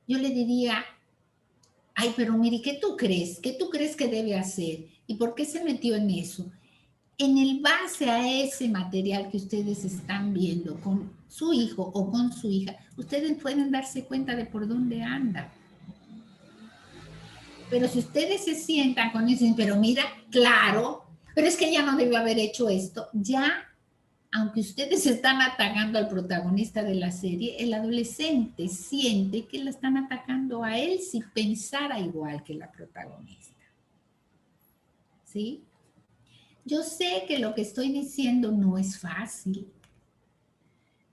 yo le diría, ay, pero mire, ¿qué tú crees? ¿Qué tú crees que debe hacer? ¿Y por qué se metió en eso? En el base a ese material que ustedes están viendo con su hijo o con su hija, ustedes pueden darse cuenta de por dónde anda. Pero si ustedes se sientan con eso, pero mira, claro, pero es que ella no debió haber hecho esto, ya, aunque ustedes están atacando al protagonista de la serie, el adolescente siente que la están atacando a él si pensara igual que la protagonista. ¿Sí? Yo sé que lo que estoy diciendo no es fácil.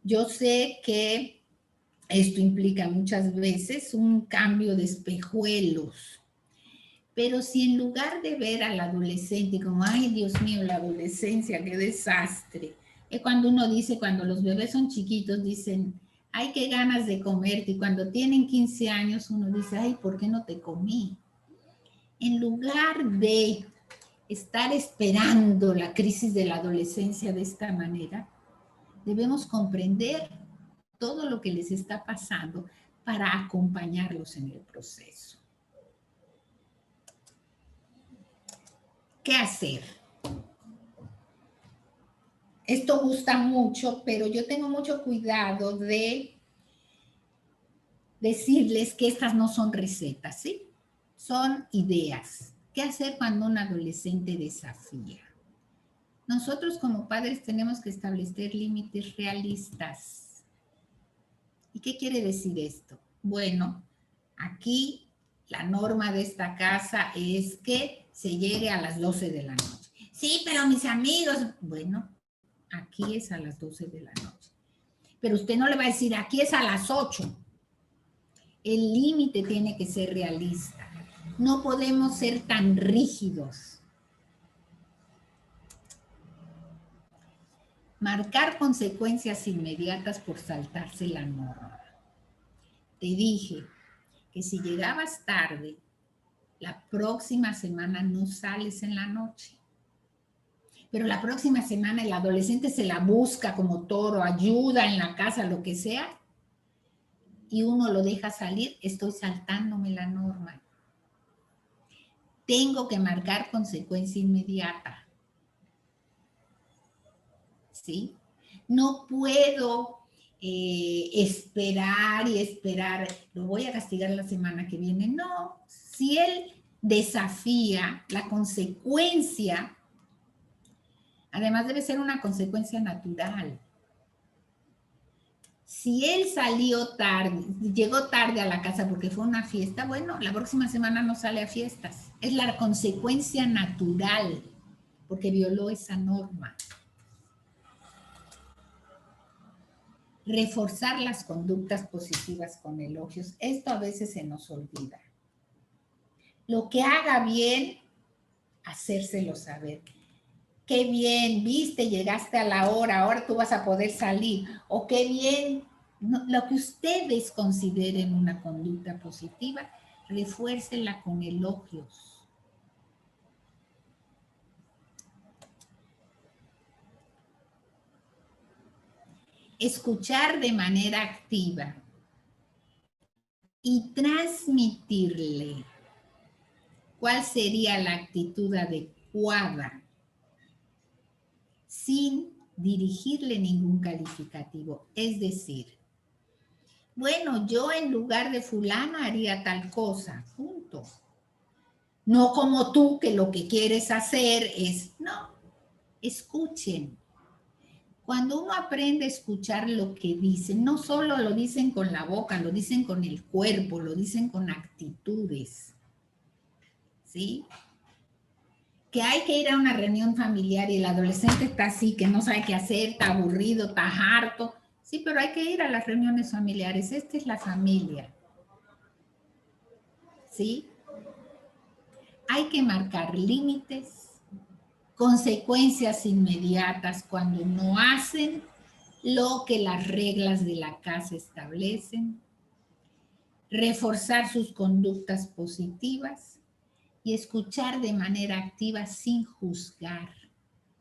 Yo sé que esto implica muchas veces un cambio de espejuelos. Pero si en lugar de ver al adolescente como, ay, Dios mío, la adolescencia, qué desastre. Es cuando uno dice, cuando los bebés son chiquitos, dicen, ay, qué ganas de comerte. Y cuando tienen 15 años, uno dice, ay, ¿por qué no te comí? En lugar de estar esperando la crisis de la adolescencia de esta manera, debemos comprender todo lo que les está pasando para acompañarlos en el proceso. ¿Qué hacer? Esto gusta mucho, pero yo tengo mucho cuidado de decirles que estas no son recetas, ¿sí? Son ideas. ¿Qué hacer cuando un adolescente desafía? Nosotros como padres tenemos que establecer límites realistas. ¿Y qué quiere decir esto? Bueno, aquí la norma de esta casa es que se llegue a las 12 de la noche. Sí, pero mis amigos, bueno, aquí es a las 12 de la noche. Pero usted no le va a decir, aquí es a las 8. El límite tiene que ser realista. No podemos ser tan rígidos. Marcar consecuencias inmediatas por saltarse la norma. Te dije que si llegabas tarde, la próxima semana no sales en la noche. Pero la próxima semana el adolescente se la busca como toro, ayuda en la casa, lo que sea, y uno lo deja salir, estoy saltándome la norma. Tengo que marcar consecuencia inmediata. ¿Sí? No puedo esperar y esperar, lo voy a castigar la semana que viene. No, si él desafía la consecuencia, además debe ser una consecuencia natural. Si él salió tarde, llegó tarde a la casa porque fue una fiesta, bueno, la próxima semana no sale a fiestas. Es la consecuencia natural, porque violó esa norma. Reforzar las conductas positivas con elogios. Esto a veces se nos olvida. Lo que haga bien, hacérselo saber. Qué bien, viste, llegaste a la hora, ahora tú vas a poder salir. O qué bien, no, lo que ustedes consideren una conducta positiva, refuércenla con elogios. Escuchar de manera activa y transmitirle cuál sería la actitud adecuada sin dirigirle ningún calificativo. Es decir, bueno, yo en lugar de fulana haría tal cosa, punto. No como tú, que lo que quieres hacer es, no, escuchen. Cuando uno aprende a escuchar lo que dicen, no solo lo dicen con la boca, lo dicen con el cuerpo, lo dicen con actitudes, ¿sí? Que hay que ir a una reunión familiar y el adolescente está así, que no sabe qué hacer, está aburrido, está harto. Sí, pero hay que ir a las reuniones familiares. Esta es la familia. ¿Sí? Hay que marcar límites, consecuencias inmediatas cuando no hacen lo que las reglas de la casa establecen, reforzar sus conductas positivas y escuchar de manera activa sin juzgar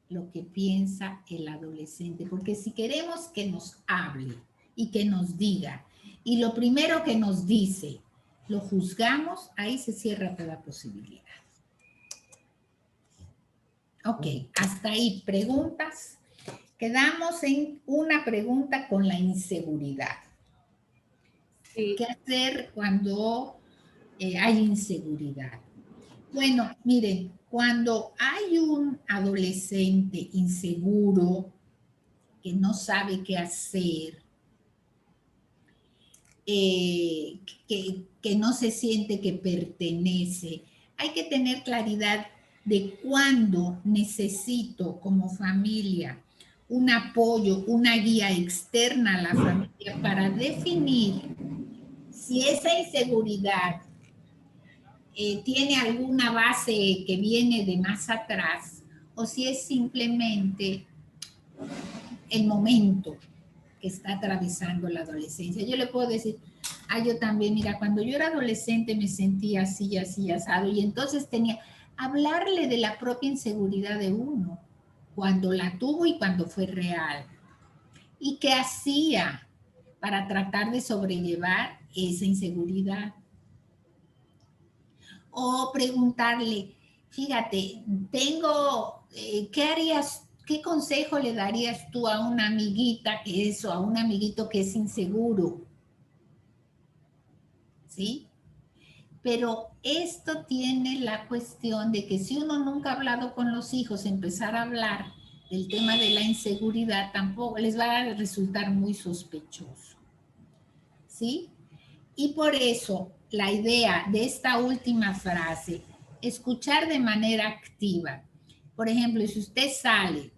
lo que piensa el adolescente. Porque si queremos que nos hable y que nos diga, y lo primero que nos dice, lo juzgamos, ahí se cierra toda posibilidad. Ok, hasta ahí. ¿Preguntas? Quedamos en una pregunta con la inseguridad. Sí. ¿Qué hacer cuando hay inseguridad? Bueno, miren, cuando hay un adolescente inseguro que no sabe qué hacer, que no se siente que pertenece, hay que tener claridad de cuándo necesito como familia un apoyo, una guía externa a la familia para definir si esa inseguridad tiene alguna base que viene de más atrás o si es simplemente el momento que está atravesando la adolescencia. Yo le puedo decir, yo también, mira, cuando yo era adolescente me sentía así, así, asado, y entonces tenía, hablarle de la propia inseguridad de uno, cuando la tuvo y cuando fue real, y qué hacía para tratar de sobrellevar esa inseguridad. O preguntarle, fíjate, ¿qué harías? ¿Qué consejo le darías tú a una amiguita que es, o a un amiguito que es inseguro? ¿Sí? Pero esto tiene la cuestión de que si uno nunca ha hablado con los hijos, empezar a hablar del tema de la inseguridad tampoco les va a resultar muy sospechoso. ¿Sí? Y por eso la idea de esta última frase, escuchar de manera activa. Por ejemplo, si usted sale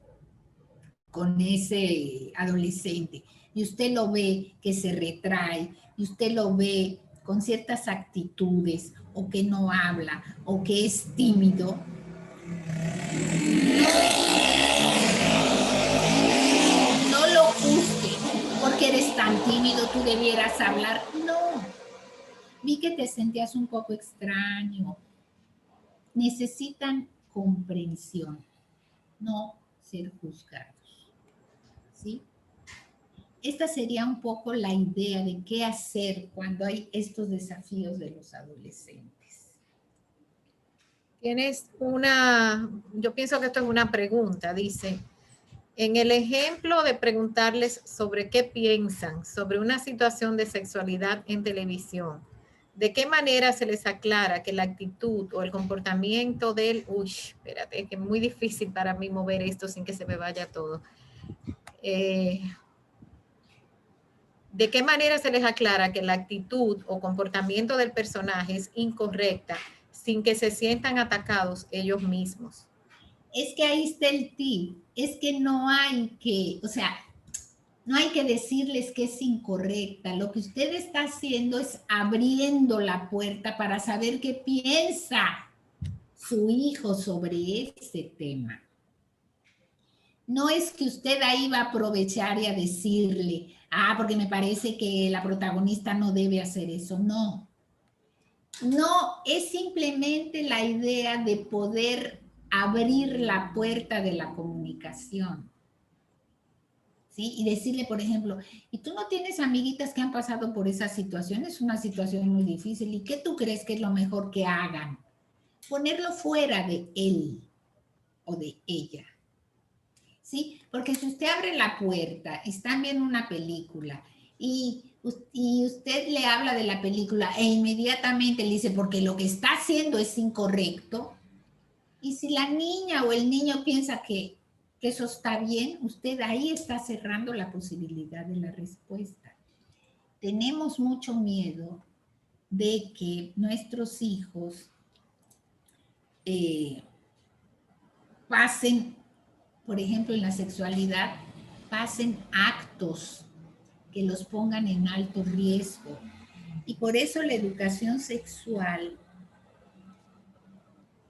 con ese adolescente y usted lo ve que se retrae y usted lo ve con ciertas actitudes o que no habla o que es tímido, no lo juzgue porque eres tan tímido, tú debieras hablar. No, vi que te sentías un poco extraño. Necesitan comprensión, no ser juzgados. ¿Sí? Esta sería un poco la idea de qué hacer cuando hay estos desafíos de los adolescentes. Tienes yo pienso que esto es una pregunta, dice, en el ejemplo de preguntarles sobre qué piensan sobre una situación de sexualidad en televisión, ¿de qué manera se les aclara que la actitud o el comportamiento del, espérate, que es muy difícil para mí mover esto sin que se me vaya todo? ¿De qué manera se les aclara que la actitud o comportamiento del personaje es incorrecta sin que se sientan atacados ellos mismos? Es que ahí está el tip, es que no hay que, o sea, no hay que decirles que es incorrecta. Lo que usted está haciendo es abriendo la puerta para saber qué piensa su hijo sobre ese tema. No es que usted ahí va a aprovechar y a decirle, porque me parece que la protagonista no debe hacer eso. No. No, es simplemente la idea de poder abrir la puerta de la comunicación. ¿Sí? Y decirle, por ejemplo, ¿y tú no tienes amiguitas que han pasado por esa situación? Es una situación muy difícil. ¿Y qué tú crees que es lo mejor que hagan? Ponerlo fuera de él o de ella. ¿Sí? Porque si usted abre la puerta, están viendo una película y usted le habla de la película e inmediatamente le dice, porque lo que está haciendo es incorrecto, y si la niña o el niño piensa que eso está bien, usted ahí está cerrando la posibilidad de la respuesta. Tenemos mucho miedo de que nuestros hijos pasen, por ejemplo, en la sexualidad, pasen actos que los pongan en alto riesgo. Y por eso la educación sexual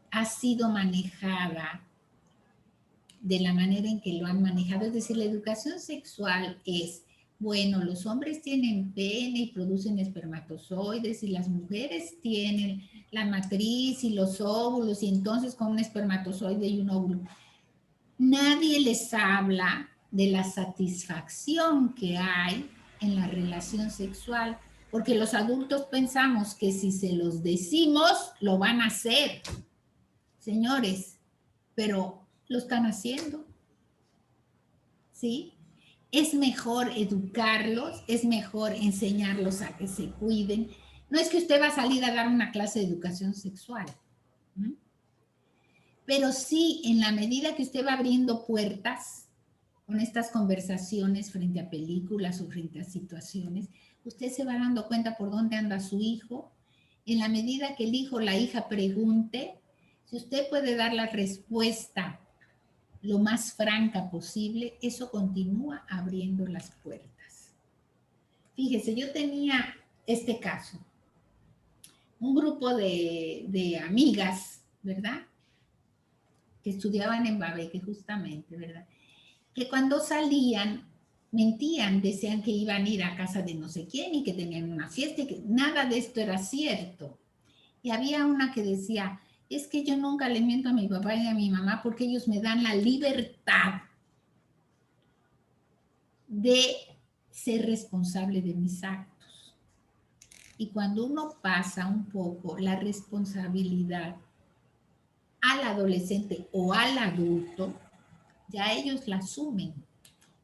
ha sido manejada de la manera en que lo han manejado. Es decir, la educación sexual es Bueno, los hombres tienen pene y producen espermatozoides y las mujeres tienen la matriz y los óvulos y entonces con un espermatozoide y un óvulo. Nadie les habla de la satisfacción que hay en la relación sexual, porque los adultos pensamos que si se los decimos, lo van a hacer. Señores, pero lo están haciendo, ¿sí? Es mejor educarlos, es mejor enseñarlos a que se cuiden. No es que usted va a salir a dar una clase de educación sexual, ¿no? Pero sí, en la medida que usted va abriendo puertas con estas conversaciones frente a películas o frente a situaciones, usted se va dando cuenta por dónde anda su hijo. En la medida que el hijo o la hija pregunte, si usted puede dar la respuesta lo más franca posible, eso continúa abriendo las puertas. Fíjese, yo tenía este caso, un grupo de amigas, ¿verdad? Que estudiaban en Babeque justamente, ¿verdad? Que cuando salían, mentían, decían que iban a ir a casa de no sé quién y que tenían una fiesta y que nada de esto era cierto. Y había una que decía, es que yo nunca le miento a mi papá y a mi mamá porque ellos me dan la libertad de ser responsable de mis actos. Y cuando uno pasa un poco la responsabilidad al adolescente o al adulto, ya ellos la asumen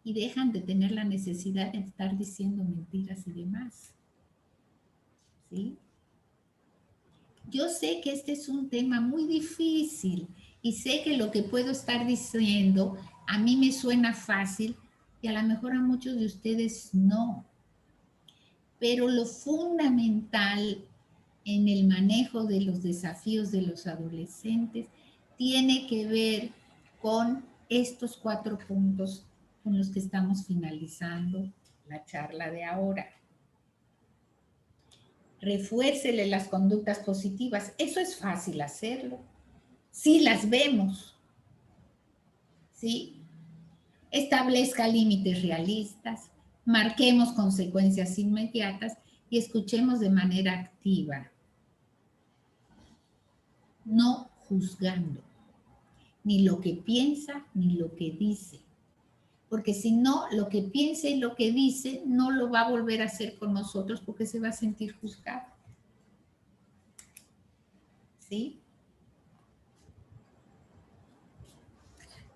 y dejan de tener la necesidad de estar diciendo mentiras y demás. ¿Sí? Yo sé que este es un tema muy difícil y sé que lo que puedo estar diciendo a mí me suena fácil y a lo mejor a muchos de ustedes no. Pero lo fundamental en el manejo de los desafíos de los adolescentes tiene que ver con estos 4 puntos con los que estamos finalizando la charla de ahora. Refuércele las conductas positivas. Eso es fácil hacerlo. Sí las vemos. ¿Sí? Establezca límites realistas, marquemos consecuencias inmediatas y escuchemos de manera activa, no juzgando ni lo que piensa ni lo que dice. Porque si no, lo que piensa y lo que dice no lo va a volver a hacer con nosotros porque se va a sentir juzgado. ¿Sí?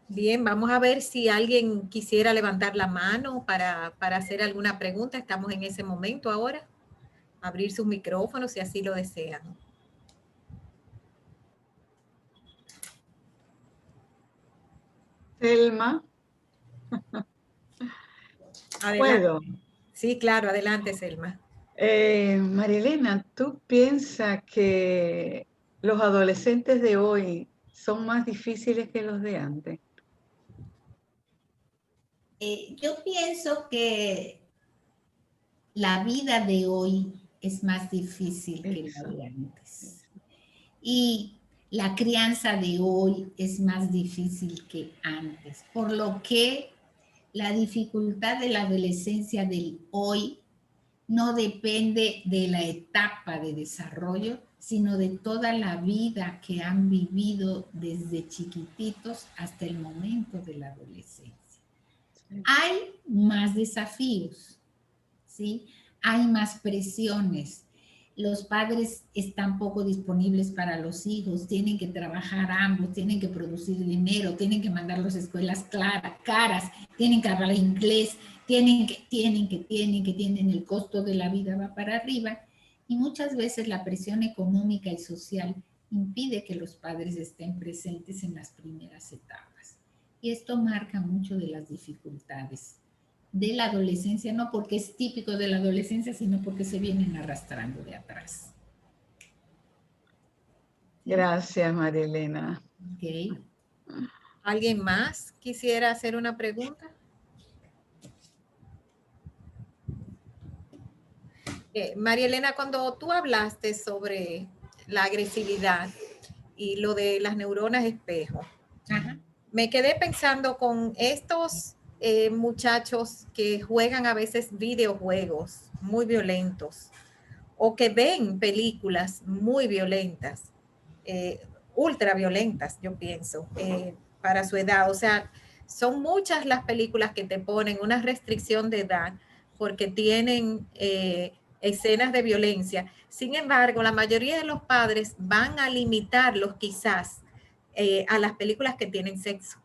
Bien, vamos a ver si alguien quisiera levantar la mano para hacer alguna pregunta. Estamos en ese momento ahora. Abrir sus micrófonos si así lo desean. Selma. Adelante. ¿Puedo? Sí, claro, adelante, Selma. Marilena, ¿tú piensas que los adolescentes de hoy son más difíciles que los de antes? Yo pienso que la vida de hoy es más difícil que la de antes. Y la crianza de hoy es más difícil que antes, por lo que la dificultad de la adolescencia del hoy no depende de la etapa de desarrollo, sino de toda la vida que han vivido desde chiquititos hasta el momento de la adolescencia. Hay más desafíos, ¿sí? Hay más presiones. Los padres están poco disponibles para los hijos, tienen que trabajar ambos, tienen que producir dinero, tienen que mandarlos a escuelas caras, tienen que hablar inglés, tienen, el costo de la vida va para arriba y muchas veces la presión económica y social impide que los padres estén presentes en las primeras etapas. Y esto marca mucho de las dificultades de la adolescencia, no porque es típico de la adolescencia, sino porque se vienen arrastrando de atrás. Gracias, Marilena. Okay. ¿Alguien más quisiera hacer una pregunta? María Elena, cuando tú hablaste sobre la agresividad y lo de las neuronas espejo, me quedé pensando con estos muchachos que juegan a veces videojuegos muy violentos o que ven películas muy violentas, ultra violentas, yo pienso, para su edad. O sea, son muchas las películas que te ponen una restricción de edad porque tienen escenas de violencia. Sin embargo, la mayoría de los padres van a limitarlos quizás a las películas que tienen sexo.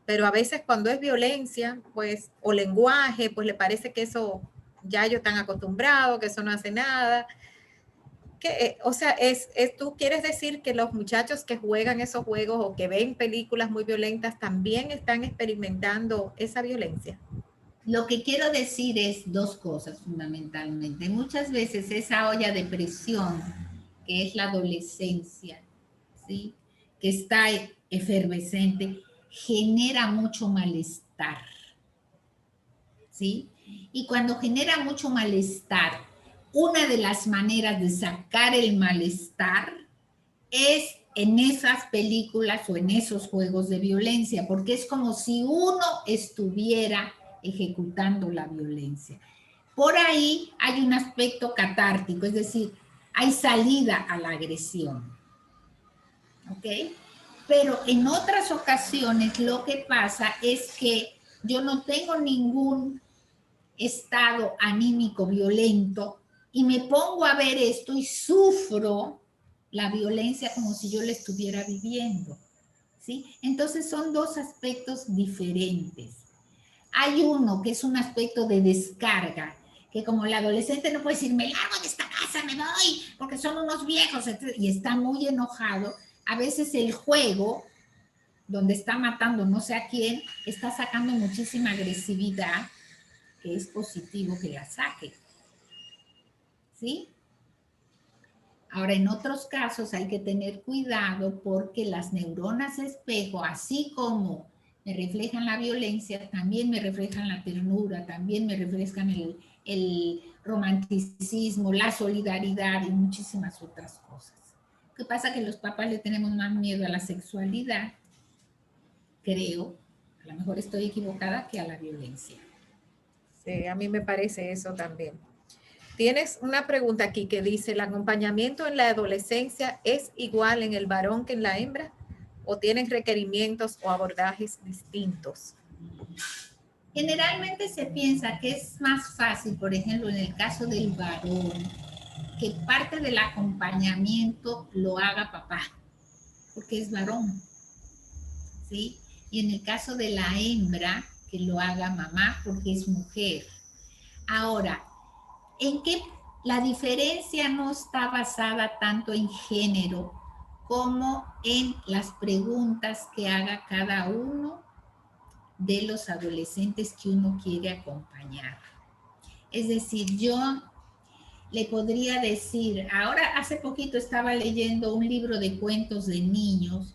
Pero a veces cuando es violencia, pues, o lenguaje, pues le parece que eso ya ellos están acostumbrados, que eso no hace nada. Que, o sea, tú quieres decir que los muchachos que juegan esos juegos o que ven películas muy violentas también están experimentando esa violencia. Lo que quiero decir es dos cosas fundamentalmente. Muchas veces esa olla de presión, que es la adolescencia, ¿sí?, que está efervescente, genera mucho malestar, ¿sí? Y cuando genera mucho malestar, una de las maneras de sacar el malestar es en esas películas o en esos juegos de violencia, porque es como si uno estuviera ejecutando la violencia. Por ahí hay un aspecto catártico, es decir, hay salida a la agresión. ¿Ok? Pero en otras ocasiones lo que pasa es que yo no tengo ningún estado anímico violento y me pongo a ver esto y sufro la violencia como si yo la estuviera viviendo, ¿sí? Entonces son dos aspectos diferentes. Hay uno que es un aspecto de descarga, que como el adolescente no puede decir, me largo de esta casa, me voy, porque son unos viejos, etc., y está muy enojado, a veces el juego, donde está matando no sé a quién, está sacando muchísima agresividad, que es positivo que la saque, ¿sí? Ahora, en otros casos hay que tener cuidado porque las neuronas espejo, así como me reflejan la violencia, también me reflejan la ternura, también me reflejan el romanticismo, la solidaridad y muchísimas otras cosas. ¿Qué pasa? Que los papás le tenemos más miedo a la sexualidad, creo, a lo mejor estoy equivocada, que a la violencia. Sí, a mí me parece eso también. Tienes una pregunta aquí que dice, ¿el acompañamiento en la adolescencia es igual en el varón que en la hembra? ¿O tienen requerimientos o abordajes distintos? Generalmente se piensa que es más fácil, por ejemplo, en el caso del varón, que parte del acompañamiento lo haga papá, porque es varón, ¿sí? Y en el caso de la hembra, que lo haga mamá, porque es mujer. Ahora, ¿en qué la diferencia no está basada tanto en género como en las preguntas que haga cada uno de los adolescentes que uno quiere acompañar? Es decir, yo le podría decir, ahora hace poquito estaba leyendo un libro de cuentos de niños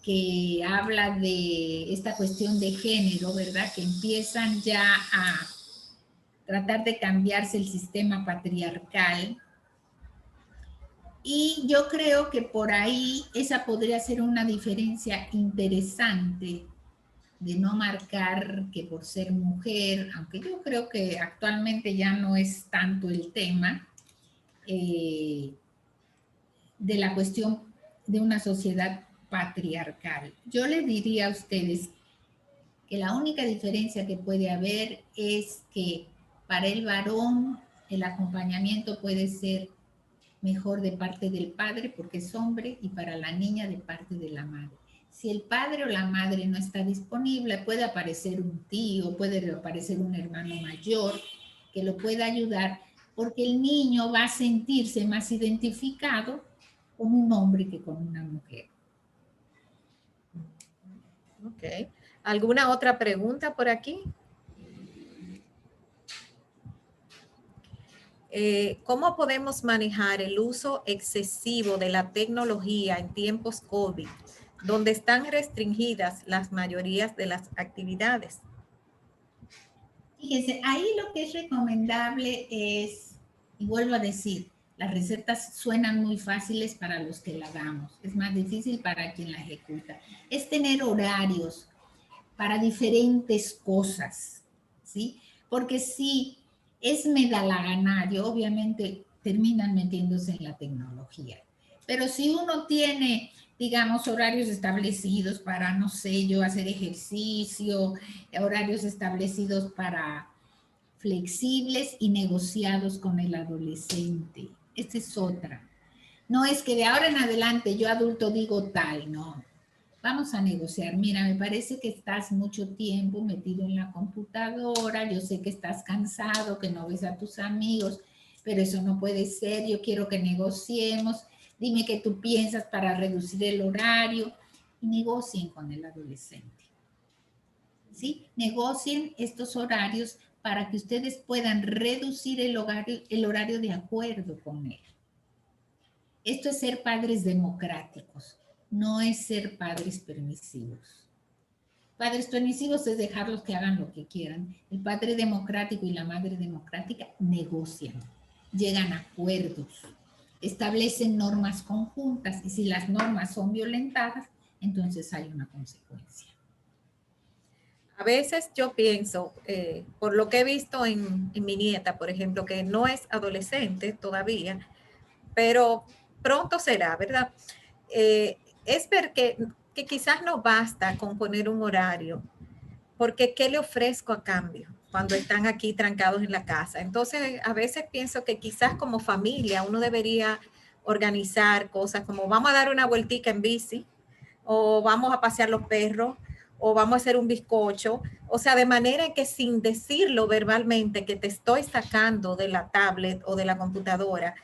que habla de esta cuestión de género, ¿verdad? Que empiezan ya a tratar de cambiarse el sistema patriarcal. Y yo creo que por ahí esa podría ser una diferencia interesante de no marcar que por ser mujer, aunque yo creo que actualmente ya no es tanto el tema, de la cuestión de una sociedad patriarcal. Yo les diría a ustedes que la única diferencia que puede haber es que para el varón el acompañamiento puede ser mejor de parte del padre porque es hombre y para la niña de parte de la madre. Si el padre o la madre no está disponible, puede aparecer un tío, puede aparecer un hermano mayor que lo pueda ayudar porque el niño va a sentirse más identificado con un hombre que con una mujer. Ok. ¿Alguna otra pregunta por aquí? ¿Cómo podemos manejar el uso excesivo de la tecnología en tiempos COVID, donde están restringidas las mayorías de las actividades? Fíjense, ahí lo que es recomendable es, y vuelvo a decir, las recetas suenan muy fáciles para los que la damos, es más difícil para quien la ejecuta. Es tener horarios para diferentes cosas, ¿sí? Porque si es me da la ganario, obviamente terminan metiéndose en la tecnología. Pero si uno tiene, digamos, horarios establecidos para, no sé, yo hacer ejercicio, horarios establecidos para flexibles y negociados con el adolescente. Esta es otra. No es que de ahora en adelante yo adulto digo tal, no. Vamos a negociar. Mira, me parece que estás mucho tiempo metido en la computadora. Yo sé que estás cansado, que no ves a tus amigos, pero eso no puede ser. Yo quiero que negociemos. Dime qué tú piensas para reducir el horario. Y negocien con el adolescente. ¿Sí? Negocien estos horarios para que ustedes puedan reducir el horario de acuerdo con él. Esto es ser padres democráticos, no es ser padres permisivos. Padres permisivos es dejarlos que hagan lo que quieran. El padre democrático y la madre democrática negocian, llegan a acuerdos, establecen normas conjuntas y si las normas son violentadas, entonces hay una consecuencia. A veces yo pienso, por lo que he visto en mi nieta, por ejemplo, que no es adolescente todavía, pero pronto será, ¿verdad? Es ver que quizás no basta con poner un horario, porque ¿qué le ofrezco a cambio cuando están aquí trancados en la casa? Entonces, a veces pienso que quizás como familia uno debería organizar cosas como vamos a dar una vueltica en bici, o vamos a pasear los perros, o vamos a hacer un bizcocho, o sea, de manera que sin decirlo verbalmente que te estoy sacando de la tablet o de la computadora,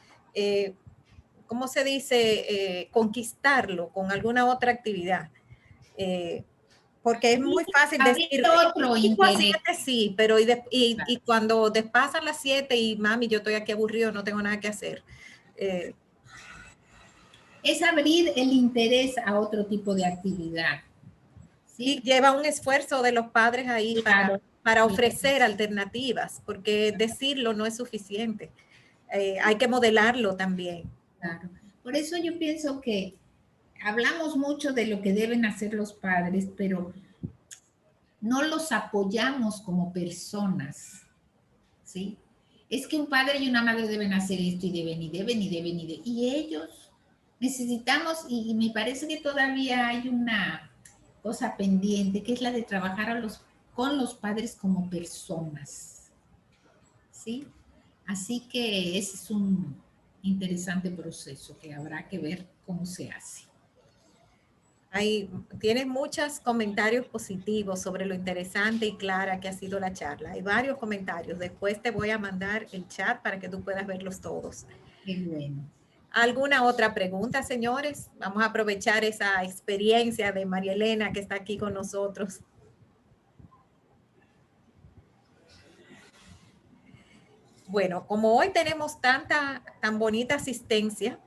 ¿cómo se dice? Conquistarlo con alguna otra actividad. Porque es muy fácil Habría decir, otro 5 a interés. 7 sí, pero y cuando pasan las 7 y mami, yo estoy aquí aburrido, no tengo nada que hacer. Es abrir el interés a otro tipo de actividad. Y ¿Sí? lleva un esfuerzo de los padres ahí Claro. para ofrecer alternativas, porque decirlo no es suficiente. Hay que modelarlo también. Claro. Por eso yo pienso que hablamos mucho de lo que deben hacer los padres, pero no los apoyamos como personas, ¿sí? Es que un padre y una madre deben hacer esto y deben y deben y deben y deben. Y ellos necesitamos, y me parece que todavía hay una cosa pendiente, que es la de trabajar con los padres como personas, ¿sí? Así que ese es un interesante proceso que habrá que ver cómo se hace. Tienes muchos comentarios positivos sobre lo interesante y clara que ha sido la charla. Hay varios comentarios. Después te voy a mandar el chat para que tú puedas verlos todos. Qué bueno. ¿Alguna otra pregunta, señores? Vamos a aprovechar esa experiencia de María Elena que está aquí con nosotros. Bueno, como hoy tenemos tan bonita asistencia,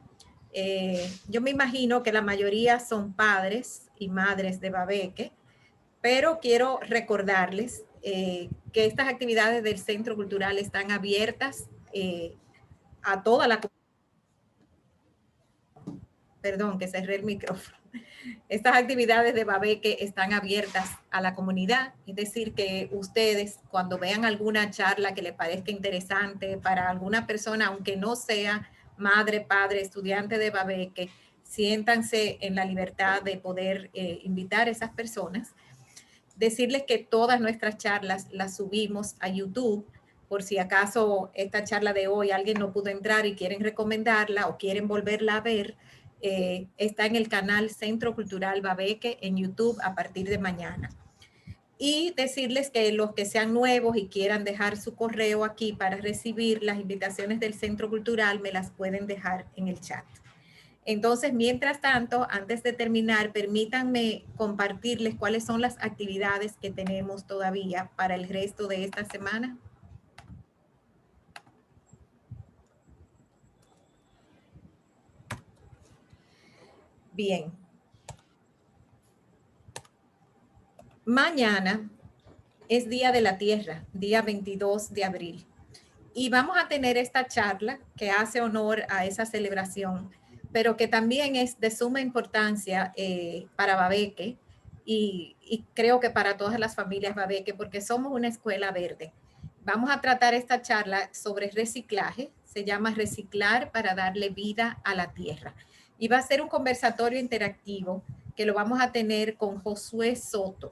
yo me imagino que la mayoría son padres y madres de Babeque, pero quiero recordarles que estas actividades del Centro Cultural están abiertas a toda la comunidad. Perdón, que cerré el micrófono. Estas actividades de Babeque están abiertas a la comunidad, es decir, que ustedes cuando vean alguna charla que les parezca interesante para alguna persona, aunque no sea madre, padre, estudiante de Babeque, siéntanse en la libertad de poder invitar a esas personas. Decirles que todas nuestras charlas las subimos a YouTube, por si acaso esta charla de hoy alguien no pudo entrar y quieren recomendarla o quieren volverla a ver, está en el canal Centro Cultural Babeque en YouTube a partir de mañana. Y decirles que los que sean nuevos y quieran dejar su correo aquí para recibir las invitaciones del Centro Cultural, me las pueden dejar en el chat. Entonces, mientras tanto, antes de terminar, permítanme compartirles cuáles son las actividades que tenemos todavía para el resto de esta semana. Bien. Mañana es Día de la Tierra, día 22 de abril. Y vamos a tener esta charla que hace honor a esa celebración, pero que también es de suma importancia para Babeque, y creo que para todas las familias Babeque, porque somos una escuela verde. Vamos a tratar esta charla sobre reciclaje, se llama Reciclar para darle vida a la tierra. Y va a ser un conversatorio interactivo que lo vamos a tener con Josué Soto,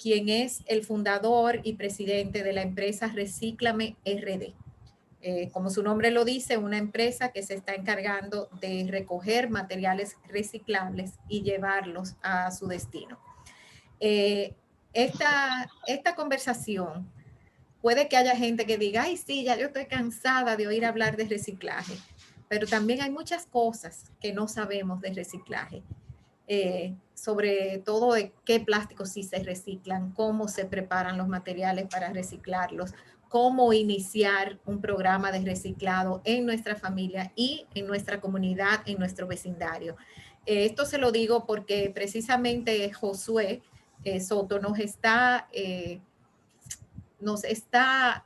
quien es el fundador y presidente de la empresa Recíclame RD. Como su nombre lo dice, una empresa que se está encargando de recoger materiales reciclables y llevarlos a su destino. Esta conversación, puede que haya gente que diga, ay, sí, ya yo estoy cansada de oír hablar de reciclaje, pero también hay muchas cosas que no sabemos de reciclaje. Sobre todo de qué plásticos sí se reciclan, cómo se preparan los materiales para reciclarlos, cómo iniciar un programa de reciclado en nuestra familia y en nuestra comunidad, en nuestro vecindario. Esto se lo digo porque precisamente Josué Soto nos está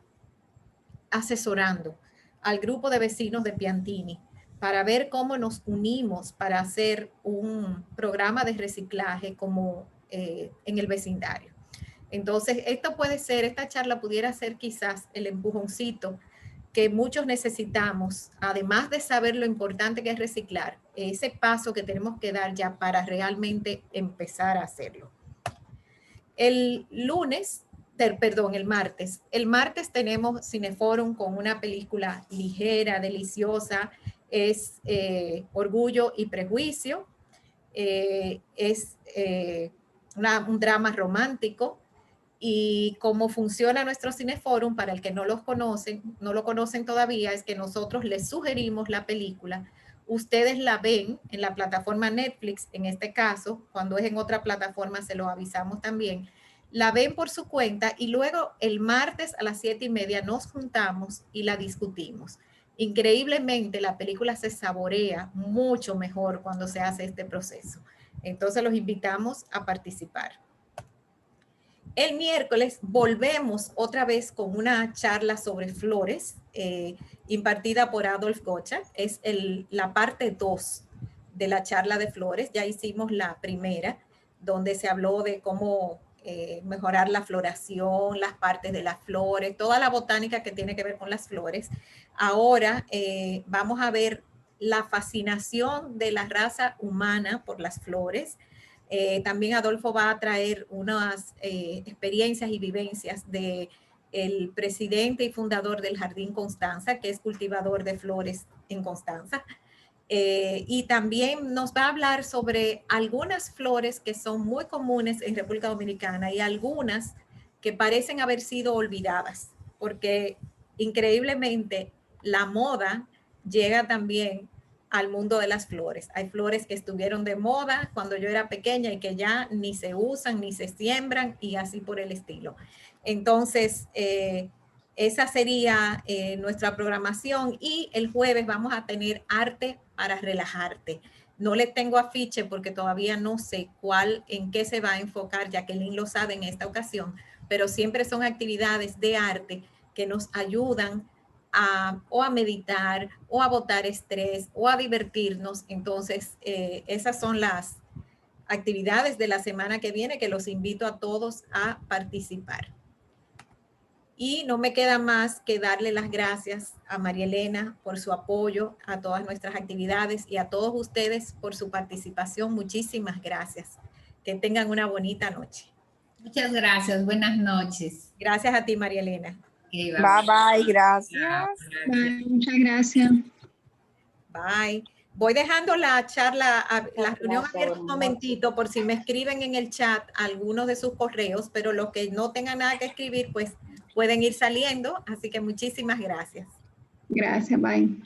asesorando al grupo de vecinos de Piantini para ver cómo nos unimos para hacer un programa de reciclaje como en el vecindario. Entonces, esta charla pudiera ser quizás el empujoncito que muchos necesitamos, además de saber lo importante que es reciclar, ese paso que tenemos que dar ya para realmente empezar a hacerlo. El martes tenemos Cineforum con una película ligera, deliciosa, es Orgullo y Prejuicio, es un drama romántico. Y cómo funciona nuestro Cineforum, para el que no lo conocen todavía, es que nosotros les sugerimos la película, ustedes la ven en la plataforma Netflix, en este caso, cuando es en otra plataforma se lo avisamos también, la ven por su cuenta y luego el martes a las 7:30 nos juntamos y la discutimos. Increíblemente, la película se saborea mucho mejor cuando se hace este proceso. Entonces los invitamos a participar. El miércoles volvemos otra vez con una charla sobre flores impartida por Adolf Gottschalk. Es la parte 2 de la charla de flores. Ya hicimos la primera, donde se habló de cómo mejorar la floración, las partes de las flores, toda la botánica que tiene que ver con las flores. Ahora vamos a ver la fascinación de la raza humana por las flores. También Adolfo va a traer unas experiencias y vivencias de el presidente y fundador del Jardín Constanza, que es cultivador de flores en Constanza. Y también nos va a hablar sobre algunas flores que son muy comunes en República Dominicana y algunas que parecen haber sido olvidadas, porque increíblemente la moda llega también al mundo de las flores. Hay flores que estuvieron de moda cuando yo era pequeña y que ya ni se usan, ni se siembran y así por el estilo. Entonces, esa sería nuestra programación y el jueves vamos a tener arte para relajarte. No le tengo afiche porque todavía no sé en qué se va a enfocar, Jacqueline lo sabe en esta ocasión, pero siempre son actividades de arte que nos ayudan o a meditar, o a botar estrés, o a divertirnos. Entonces, esas son las actividades de la semana que viene que los invito a todos a participar. Y no me queda más que darle las gracias a María Elena por su apoyo a todas nuestras actividades y a todos ustedes por su participación. Muchísimas gracias. Que tengan una bonita noche. Muchas gracias. Buenas noches. Gracias a ti, María Elena. Okay, bye, gracias. Bye, muchas gracias. Bye. Voy dejando la charla, la reunión abierta un momentito por si me escriben en el chat algunos de sus correos, pero los que no tengan nada que escribir, pues pueden ir saliendo. Así que muchísimas gracias. Gracias, bye.